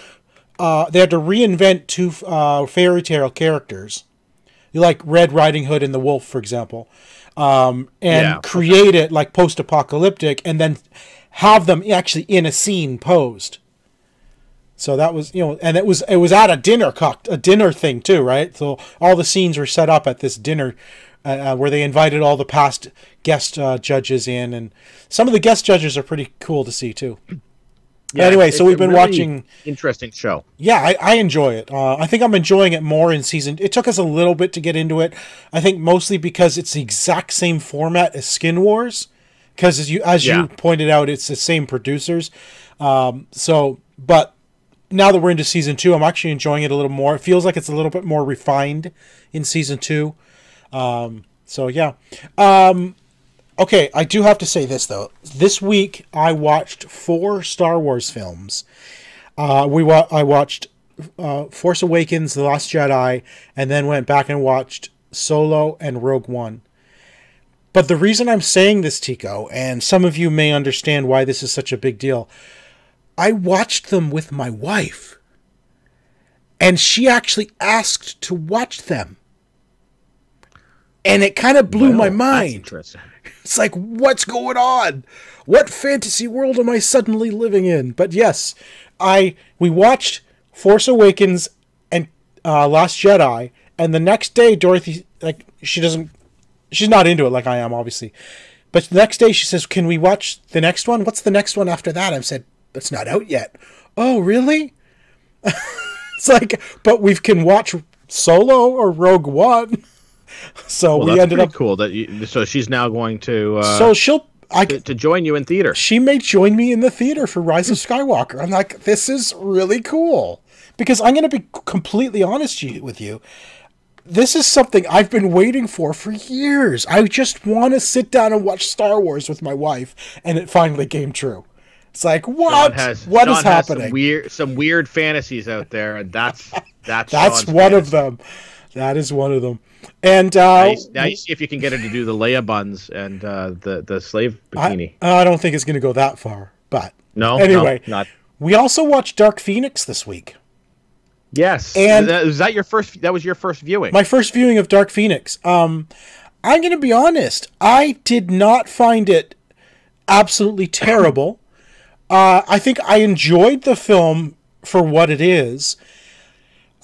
They had to reinvent 2 fairy tale characters, like Red Riding Hood and the Wolf, for example. Create it like post-apocalyptic, and then have them actually in a scene posed. So that was, and it was at a dinner thing too, right? So all the scenes were set up at this dinner where they invited all the past guest judges in, and some of the guest judges are pretty cool to see too. Yeah, anyway, so we've been watching. Interesting show. Yeah, I enjoy it. I think I'm enjoying it more in season. It took us a little bit to get into it. I think mostly because it's the exact same format as Skin Wars, because as you pointed out, it's the same producers. But now that we're into season 2, I'm actually enjoying it a little more. It feels like it's a little bit more refined in season 2. So yeah. Okay, I do have to say this, though. This week, I watched 4 Star Wars films. I watched Force Awakens, The Last Jedi, and then went back and watched Solo and Rogue One. But the reason I'm saying this, Tico, and some of you may understand why this is such a big deal, I watched them with my wife. And she actually asked to watch them. And it kind of blew my mind. That's interesting. It's like, what's going on? What fantasy world am I suddenly living in? But yes, we watched Force Awakens and Last Jedi, and the next day Dorothy, like, she's not into it like I am, obviously. But the next day she says, "Can we watch the next one? What's the next one after that?" I said, "That's not out yet." "Oh, really?" It's like, but we can watch Solo or Rogue One. So we ended up cool that so she's now going to to join you in theater. She may join me in the theater for Rise of Skywalker. I'm like, this is really cool, because I'm going to be completely honest with you. This is something I've been waiting for years. I just want to sit down and watch Star Wars with my wife, and it finally came true. It's like, what is happening? Some weird fantasies out there, and that's one of them. That is one of them. And now you see if you can get her to do the Leia buns and the slave bikini. I don't think it's going to go that far, but anyway, not. We also watched Dark Phoenix this week. Yes, and was that your first? That was your first viewing. My first viewing of Dark Phoenix. I'm going to be honest. I did not find it absolutely terrible. I think I enjoyed the film for what it is.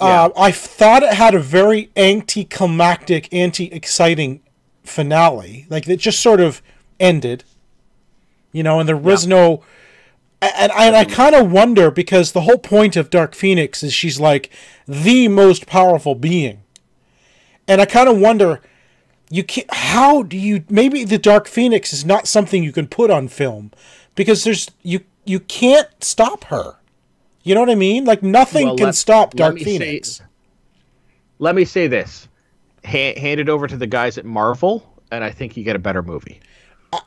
I thought it had a very anticlimactic, anti-exciting finale. Like, it just sort of ended, and there was no And I kind of wonder, because the whole point of Dark Phoenix is she's like the most powerful being. And I kind of wonder, how do you, maybe the Dark Phoenix is not something you can put on film, because you can't stop her. You know what I mean? Like, nothing can stop Dark Phoenix. Let me say this. Hand it over to the guys at Marvel, and I think you get a better movie.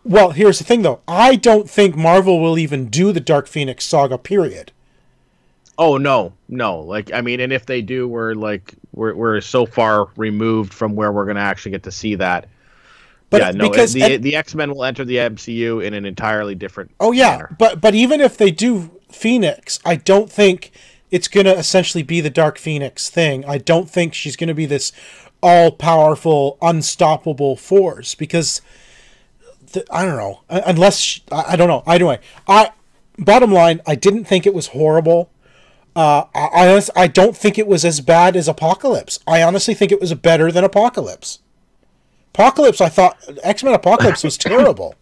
Well, here's the thing, though. I don't think Marvel will even do the Dark Phoenix saga, period. Oh, no. Like, I mean, and if they do, we're so far removed from where we're going to actually get to see that. But yeah, no, because the X-Men will enter the MCU in an entirely different manner. But even if they do Phoenix, I don't think it's going to essentially be the Dark Phoenix thing. I don't think she's going to be this all-powerful, unstoppable force, because I don't know. I don't know. Anyway, bottom line, I didn't think it was horrible. I don't think it was as bad as Apocalypse. I honestly think it was better than Apocalypse. I thought X-Men Apocalypse was terrible.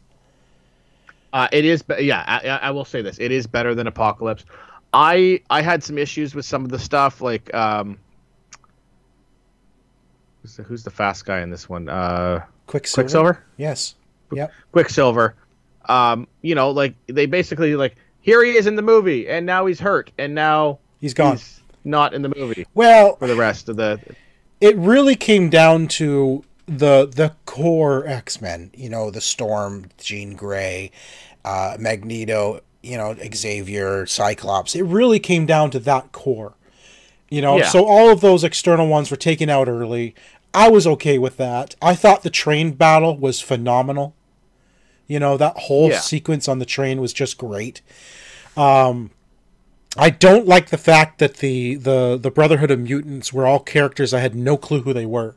It is, yeah. I will say this: it is better than Apocalypse. I had some issues with some of the stuff, like who's the fast guy in this one? Quicksilver. Yes. Yep. Quicksilver. Like they basically here he is in the movie, and now he's hurt, and now he's gone. He's not in the movie. Well, for the rest of the, it really came down to the core X-Men. The Storm, Jean Grey, Magneto. Xavier, Cyclops. It really came down to that core. So all of those external ones were taken out early. I was okay with that. I thought the train battle was phenomenal. That whole sequence on the train was just great. I don't like the fact that the Brotherhood of Mutants were all characters I had no clue who they were.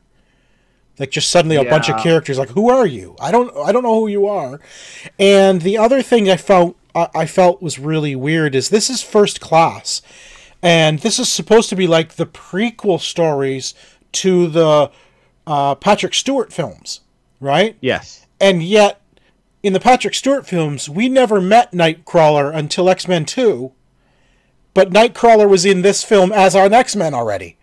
Like, just suddenly a bunch of characters, like, who are you? I don't know who you are. And the other thing I felt was really weird is this is First Class. And this is supposed to be like the prequel stories to the Patrick Stewart films, right? Yes. And yet, in the Patrick Stewart films, we never met Nightcrawler until X-Men 2. But Nightcrawler was in this film as an X-Men already.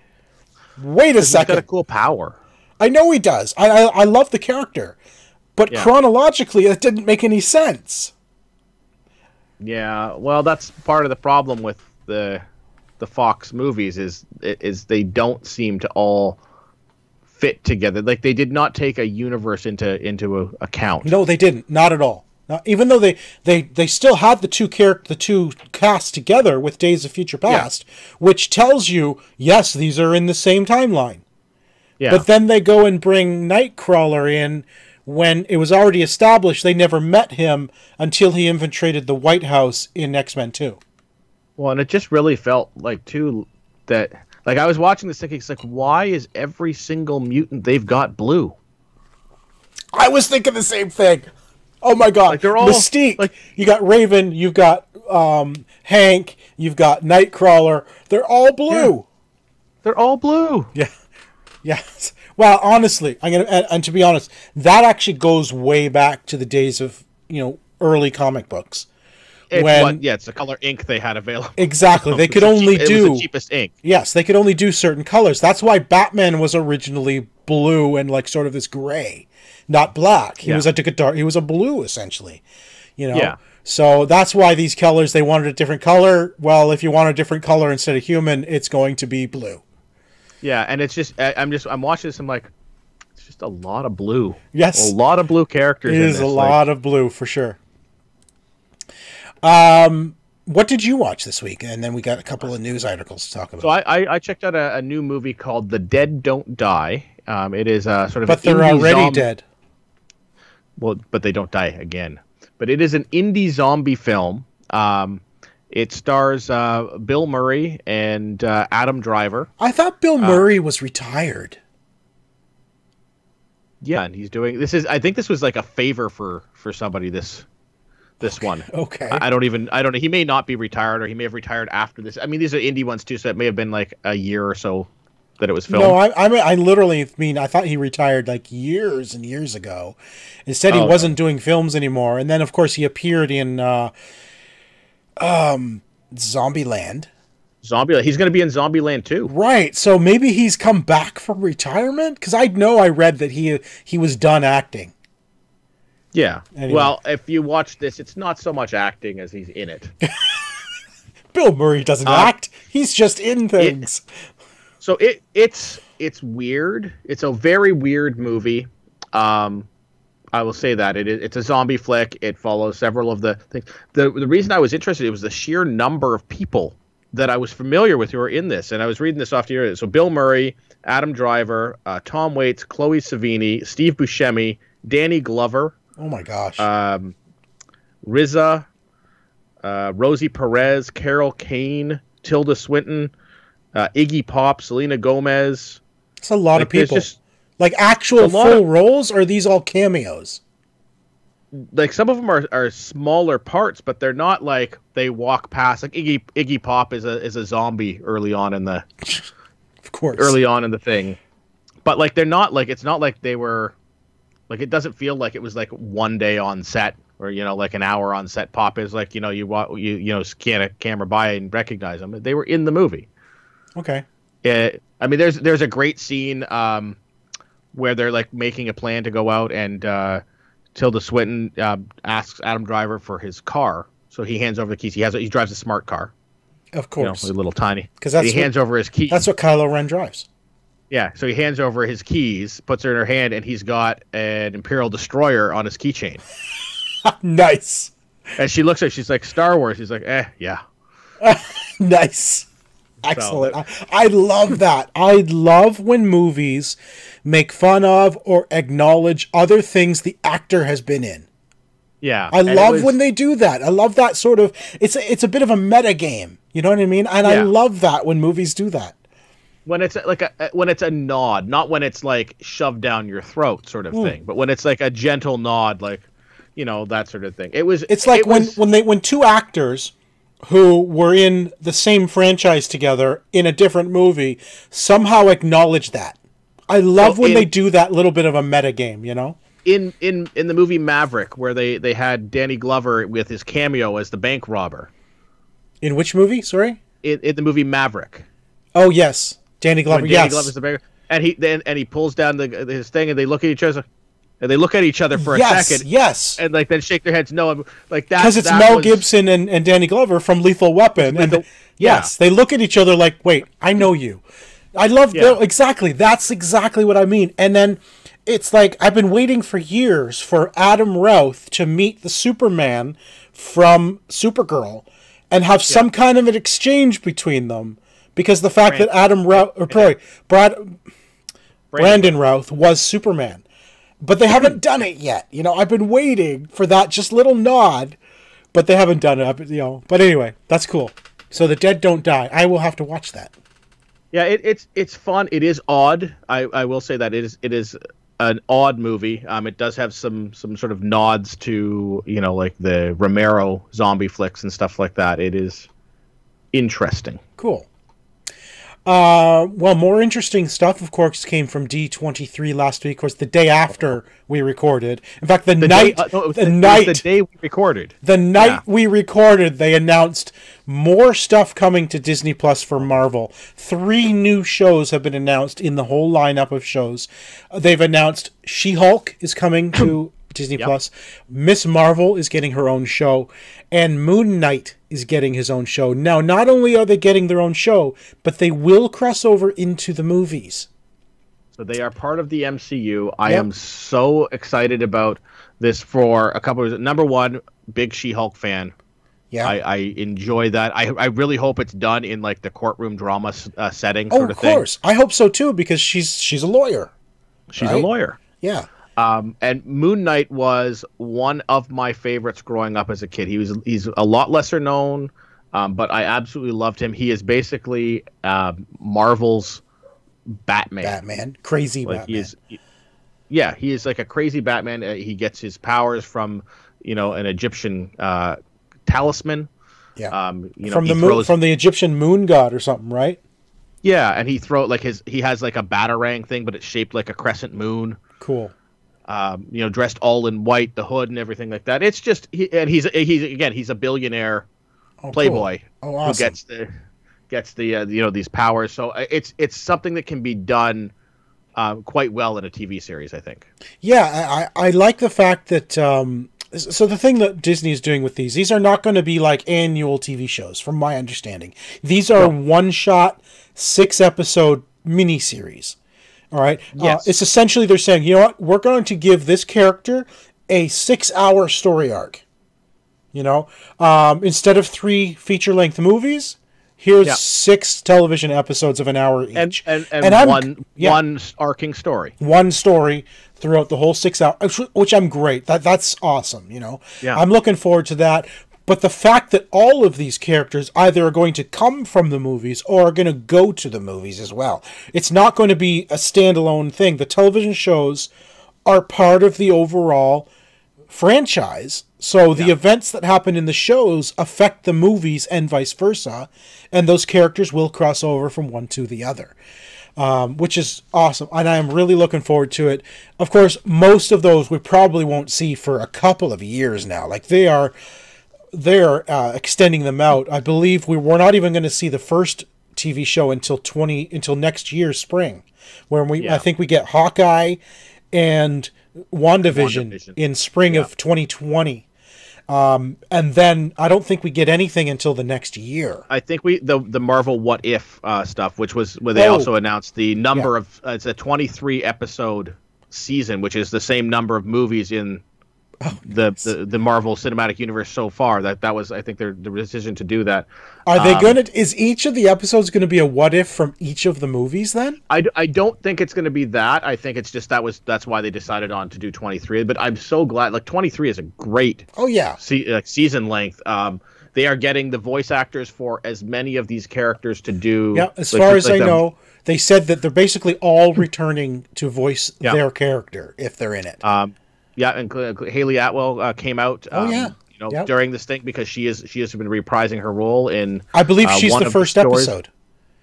Wait a second. He's got a cool power. I know he does. I love the character. But chronologically, it didn't make any sense. Yeah, well, that's part of the problem with the Fox movies is they don't seem to all fit together. Like, they did not take a universe into account. No, they didn't. Not at all. Even though they still had the two casts together with Days of Future Past, which tells you, yes, these are in the same timeline. Yeah. But then they go and bring Nightcrawler in when it was already established they never met him until he infiltrated the White House in X-Men 2. Well, and it just really felt like, too, that... Like, I was watching this thinking, it's like, why is every single mutant they've got blue? I was thinking the same thing. Oh, my God. Like, they're all... Mystique. Like, you got Raven, you've got Hank, you've got Nightcrawler. They're all blue. Yeah. They're all blue. Yeah. Yes. Well, honestly, and to be honest, that actually goes way back to the days of, early comic books. It's the color ink they had available. Exactly. They could only do... It was the cheapest ink. Yes, they could only do certain colors. That's why Batman was originally blue and sort of this gray, not black. He was he was a blue, essentially. Yeah. So that's why these colors, they wanted a different color. Well, if you want a different color instead of human, it's going to be blue. Yeah, and it's just... I'm watching this, I'm like, it's just a lot of blue. Yes. A lot of blue characters in this. It is a lot of blue, for sure. What did you watch this week? And then we got a couple of news articles to talk about. So I checked out a new movie called The Dead Don't Die. It is sort of... But they're already dead. Well, but they don't die again. But it is an indie zombie film. It stars Bill Murray and Adam Driver. I thought Bill Murray was retired. Yeah, and he's doing... I think this was like a favor for somebody, this one. Okay. I don't know. He may not be retired, or he may have retired after this. I mean, these are indie ones too, so it may have been like a year or so that it was filmed. No, I literally mean, I thought he retired like years and years ago. Instead, he wasn't doing films anymore. And then, of course, he appeared in Zombieland. Zombie. He's going to be in Zombieland too. Right. So maybe he's come back from retirement, because I know I read that he was done acting. Yeah. Anyway. Well, if you watch this, it's not so much acting as he's in it. Bill Murray doesn't act. He's just in things. So it's weird. It's a very weird movie. I will say that it's a zombie flick. It follows several of the things. The reason I was interested, it was the sheer number of people that I was familiar with who were in this, and I was reading this off the air. So Bill Murray, Adam Driver, Tom Waits, Chloe Sevigny, Steve Buscemi, Danny Glover. Oh my gosh. RZA, Rosie Perez, Carol Kane, Tilda Swinton, Iggy Pop, Selena Gomez. It's a lot of people. Like actual full roles, or are these all cameos? Like some of them are smaller parts, but they're not like they walk past. Like Iggy Pop is a zombie early on in the, of course, early on in the thing. But like they're not like, it's not like they were, like it doesn't feel like it was like one day on set, or like an hour on set. Pop is like you scan a camera by and recognize them. They were in the movie. Okay. I mean, there's a great scene where they're like making a plan to go out, and Tilda Swinton asks Adam Driver for his car, so he hands over the keys. He drives a smart car, of course, a little tiny. Because he hands over his keys. That's what Kylo Ren drives. Yeah, so he hands over his keys, puts her in her hand, and he's got an Imperial destroyer on his keychain. Nice. And she looks at it, she's like, Star Wars. He's like, yeah. Nice. Excellent. I love that. I love when movies make fun of or acknowledge other things the actor has been in. Yeah. I love when they do that. I love that sort of, it's a bit of a meta game. You know what I mean? And I love that when movies do that. When it's like when it's a nod, not when it's like shoved down your throat sort of thing, but when it's like a gentle nod, like, that sort of thing. It's like when two actors who were in the same franchise together in a different movie somehow acknowledge that. I love when they do that little bit of a meta game, In the movie Maverick, where they had Danny Glover with his cameo as the bank robber. In which movie? Sorry? In the movie Maverick. Oh yes, Danny Glover. Danny Glover's the bank, and he pulls down his thing, and they look at each other. And they look at each other for a second. Yes. And like then shake their heads. No, like that. Because it's Mel Gibson and Danny Glover from Lethal Weapon. Yes, they look at each other like, wait, I know you. I love exactly. That's exactly what I mean. And then it's like I've been waiting for years for Adam Routh to meet the Superman from Supergirl and have some kind of an exchange between them, because the fact that Brandon Routh was Superman. But they haven't done it yet. I've been waiting for that just little nod, but they haven't done it. But anyway, that's cool. So the dead don't die. I will have to watch that. Yeah, it's fun. It is odd. I will say that it is an odd movie. It does have some sort of nods to like the Romero zombie flicks and stuff like that. It is interesting. Cool. Well, more interesting stuff, of course, came from D23 last week. Of course, the day after we recorded. In fact, the day we recorded. The night we recorded, they announced more stuff coming to Disney Plus for Marvel. 3 new shows have been announced in the whole lineup of shows. They've announced She-Hulk is coming to Disney Plus. Miss Marvel is getting her own show, and Moon Knight is getting his own show. Now, not only are they getting their own show, but they will cross over into the movies. So they are part of the MCU. I am so excited about this for a couple of reasons. Number one, big She-Hulk fan. Yeah, I enjoy that. I really hope it's done in like the courtroom drama setting sort of thing. Of course. I hope so too, because she's a lawyer. She's a lawyer. Yeah. And Moon Knight was one of my favorites growing up as a kid. He's a lot lesser known, but I absolutely loved him. He is basically Marvel's Batman. Crazy Batman. He is like a crazy Batman. He gets his powers from an Egyptian talisman. Yeah. From the Egyptian moon god or something, right? Yeah, and he has like a batarang thing, but it's shaped like a crescent moon. Cool. Dressed all in white, the hood and everything like that. It's just he's a billionaire Playboy, cool. Awesome. who gets the these powers. So it's something that can be done quite well in a TV series, I think. Yeah, I like the fact that so the thing that Disney is doing with these are not going to be like annual TV shows, from my understanding. These are one-shot, 6-episode miniseries. All right? Yes. It's essentially they're saying, you know what? We're going to give this character a 6-hour story arc. You know? Instead of 3 feature-length movies, here's 6 television episodes of an hour each. And one arcing story. One story throughout the whole 6 hours, which I'm great. That's awesome, you know. Yeah. I'm looking forward to that. But the fact that all of these characters either are going to come from the movies or are going to go to the movies as well. It's not going to be a standalone thing. The television shows are part of the overall franchise. So the events that happen in the shows affect the movies and vice versa. And those characters will cross over from one to the other. Which is awesome, and I am really looking forward to it. Of course, most of those we probably won't see for a couple of years now. Like they're extending them out. I believe we're not even going to see the first TV show until next year's spring, where I think we get Hawkeye and WandaVision in spring of 2020. And then I don't think we get anything until the next year. I think the Marvel What If stuff, which was where they also announced the number of it's a 23 episode season, which is the same number of movies in the Marvel Cinematic Universe so far. That was, I think, the decision to do that. Are they gonna? Is each of the episodes going to be a what if from each of the movies? Then I don't think it's going to be that. I think it's just that's why they decided on to do 23. But I'm so glad. Like 23 is a great season length. They are getting the voice actors for as many of these characters to do. Yeah, as far as I know, they said that they're basically all returning to voice their character if they're in it. Yeah, and Haley Atwell came out. During this thing because she has been reprising her role in. I believe she's the first episode.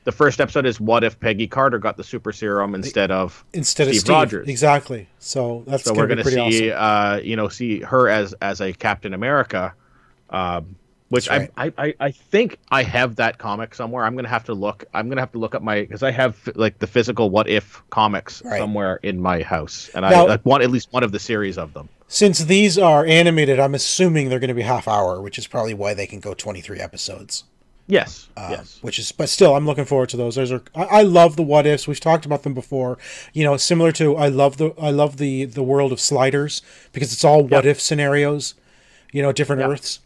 The first episode is what if Peggy Carter got the super serum instead of Steve Rogers. Exactly. So we're going to see awesome. See her as a Captain America, which right. I think I have that comic somewhere. I'm gonna have to look. I'm gonna have to look up because I have like the physical What If comics somewhere in my house, and I want at least one of the series of them. Since these are animated, I'm assuming they're going to be half hour, which is probably why they can go 23 episodes. Yes. Yes. But still, I'm looking forward to those. I love the What Ifs. We've talked about them before. Similar to I love the world of Sliders because it's all what if scenarios. Different Earths.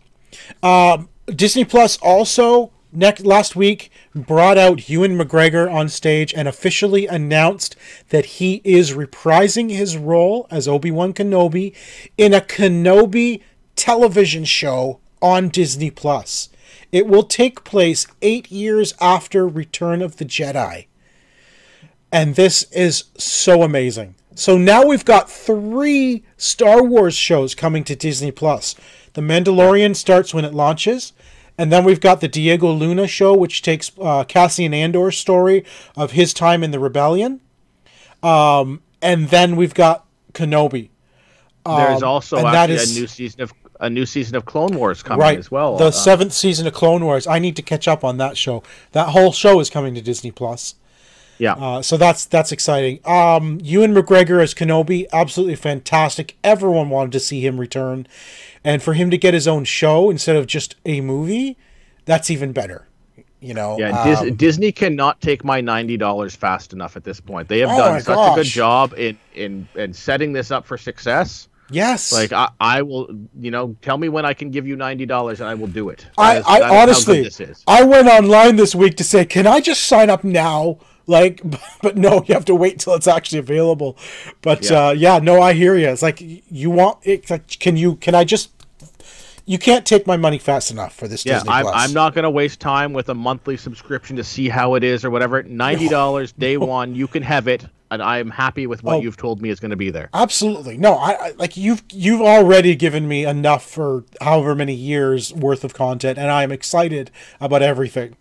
Disney Plus also last week brought out Ewan McGregor on stage and officially announced that he is reprising his role as Obi-Wan Kenobi in a Kenobi television show on Disney Plus. It will take place 8 years after Return of the Jedi. And this is so amazing. So now we've got 3 Star Wars shows coming to Disney Plus. The Mandalorian starts when it launches. And then we've got the Diego Luna show, which takes Cassian Andor's story of his time in the rebellion. And then we've got Kenobi. There's also actually a new season of Clone Wars coming as well. The 7th season of Clone Wars. I need to catch up on that show. That whole show is coming to Disney Plus. Yeah. So that's exciting. Ewan McGregor as Kenobi, absolutely fantastic. Everyone wanted to see him return. And for him to get his own show instead of just a movie, that's even better. Yeah, Disney cannot take my $90 fast enough at this point. They have done such a good job in setting this up for success. Yes. Like I will, tell me when I can give you $90 and I will do it. I honestly, I went online this week to say, can I just sign up now? But no, you have to wait till it's actually available. But I hear you. It's like you can't take my money fast enough for this Disney Plus. I'm not going to waste time with a monthly subscription to see how it is or whatever. $90 day one, you can have it, and I am happy with what you've told me is going to be there. Absolutely. No, I you've already given me enough for however many years worth of content, and I am excited about everything.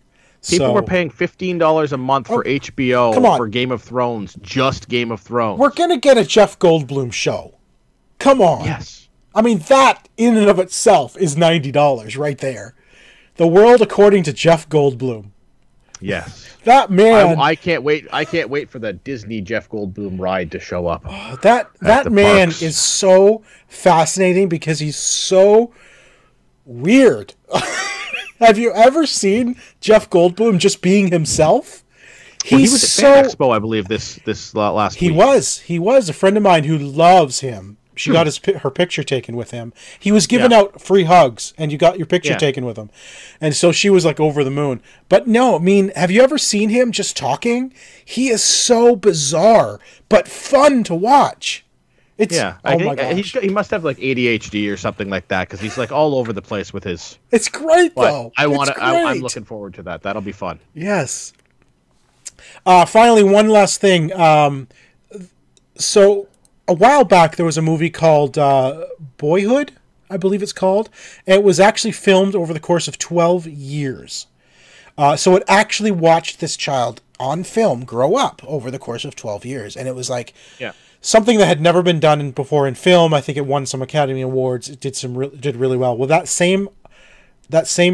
People were paying $15 a month for HBO for Game of Thrones, just Game of Thrones. We're going to get a Jeff Goldblum show. Come on. Yes. I mean, that in and of itself is $90 right there. The World According to Jeff Goldblum. Yes. That man. I can't wait. I can't wait for the Disney Jeff Goldblum ride to show up. That man is so fascinating because he's so weird. Have you ever seen Jeff Goldblum just being himself? He was at Fan Expo, I believe, this last week. He was a friend of mine who loves him. She got her picture taken with him. He was giving out free hugs, and you got your picture taken with him. And so she was like over the moon. But no, I mean, have you ever seen him just talking? He is so bizarre, but fun to watch. It's, my gosh. He must have like ADHD or something like that, because he's like all over the place with his... It's great, though. I'm looking forward to that. That'll be fun. Yes. Finally, one last thing. So... a while back, there was a movie called Boyhood, I believe it's called. It was actually filmed over the course of 12 years. So it actually watched this child on film grow up over the course of 12 years. And it was like something that had never been done before in film. I think it won some Academy Awards. It did really well. Well, that same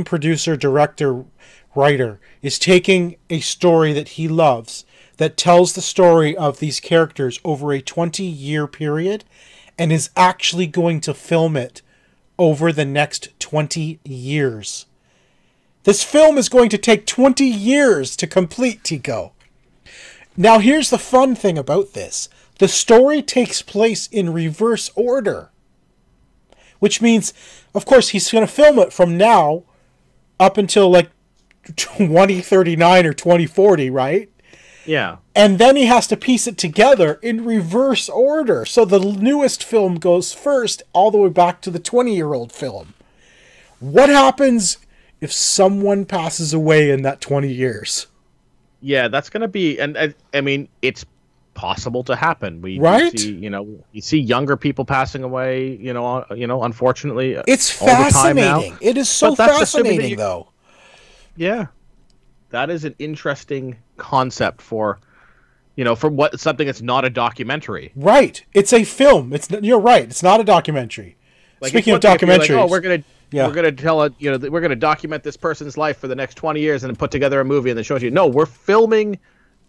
producer, director, writer is taking a story that he loves, that tells the story of these characters over a 20-year period, and is actually going to film it over the next 20 years. This film is going to take 20 years to complete, Tico. Now, here's the fun thing about this. The story takes place in reverse order. Which means, of course, he's going to film it from now up until, like, 2039 or 2040, right? Yeah. And then he has to piece it together in reverse order. So the newest film goes first all the way back to the 20-year-old film. What happens if someone passes away in that 20 years? Yeah, that's going to be... And I mean, it's possible to happen. Right? You see younger people passing away, unfortunately. It's fascinating. It is so fascinating, though. Yeah. That is an interesting concept for something that's not a documentary. Right. It's a film. You're right. It's not a documentary. Like, speaking of documentaries, we're gonna tell it. We're gonna document this person's life for the next 20 years and then put together a movie and then show it to you. No, we're filming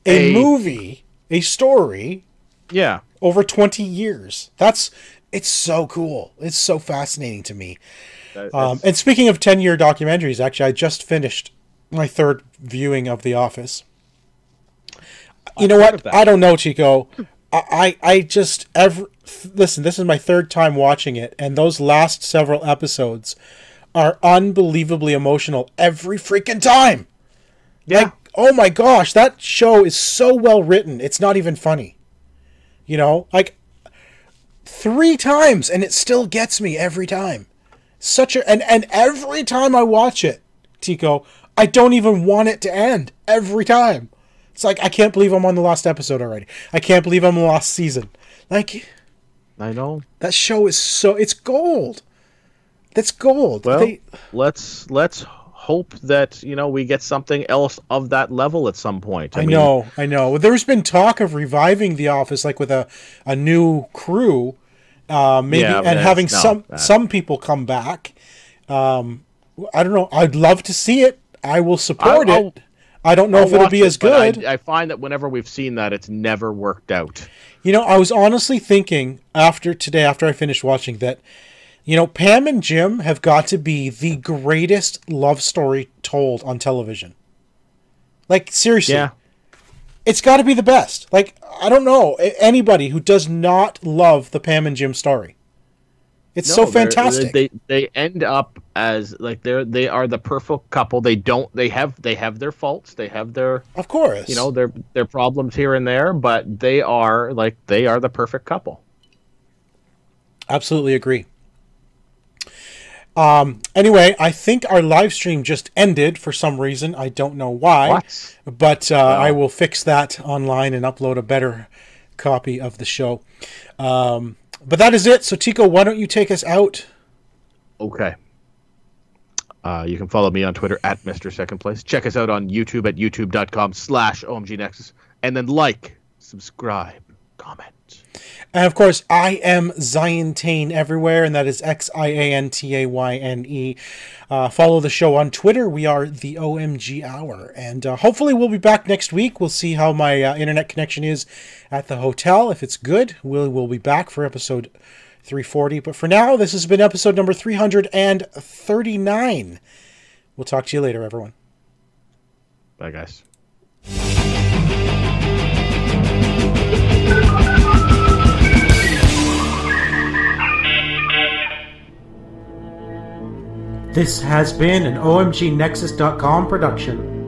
a movie, a story. Yeah. Over 20 years. It's so cool. It's so fascinating to me. And speaking of 10-year documentaries, actually, I just finished my third viewing of The Office. You know what? I don't know, Chico. Listen, this is my third time watching it, and those last several episodes are unbelievably emotional every freaking time. Yeah. Like, oh my gosh, that show is so well written. It's not even funny. Like 3 times, and it still gets me every time. And every time I watch it, Tico, I don't even want it to end every time. It's like, I can't believe I'm on the last episode already. I can't believe I'm in the last season. Like, I know. That show is it's gold. That's gold. Well, let's hope that, we get something else of that level at some point. I know. There's been talk of reviving The Office, like with a new crew, maybe, and having some people come back. I don't know. I'd love to see it. I will support it. I don't know if it'll be as good. I find that whenever we've seen that, it's never worked out. I was honestly thinking after I finished watching that, Pam and Jim have got to be the greatest love story told on television. Like, seriously. Yeah. It's got to be the best. Like, I don't know anybody who does not love the Pam and Jim story. It's so fantastic. They end up as like they are the perfect couple. They have their faults. They have their, of course, their problems here and there, but they are the perfect couple. Absolutely agree. Anyway, I think our live stream just ended for some reason. I don't know why. What? But I will fix that online and upload a better copy of the show. But that is it. So, Tico, why don't you take us out? Okay. You can follow me on Twitter at Mr. Second Place. Check us out on YouTube at youtube.com/OMG Nexus. And then subscribe, comment. And of course, I am Ziantane everywhere, and that is Xiantayne. Follow the show on Twitter. We are the OMG Hour. And hopefully we'll be back next week. We'll see how my internet connection is at the hotel. If it's good, we'll be back for episode 340. But for now, this has been episode number 339. We'll talk to you later, everyone. Bye, guys. This has been an OMGNexus.com production.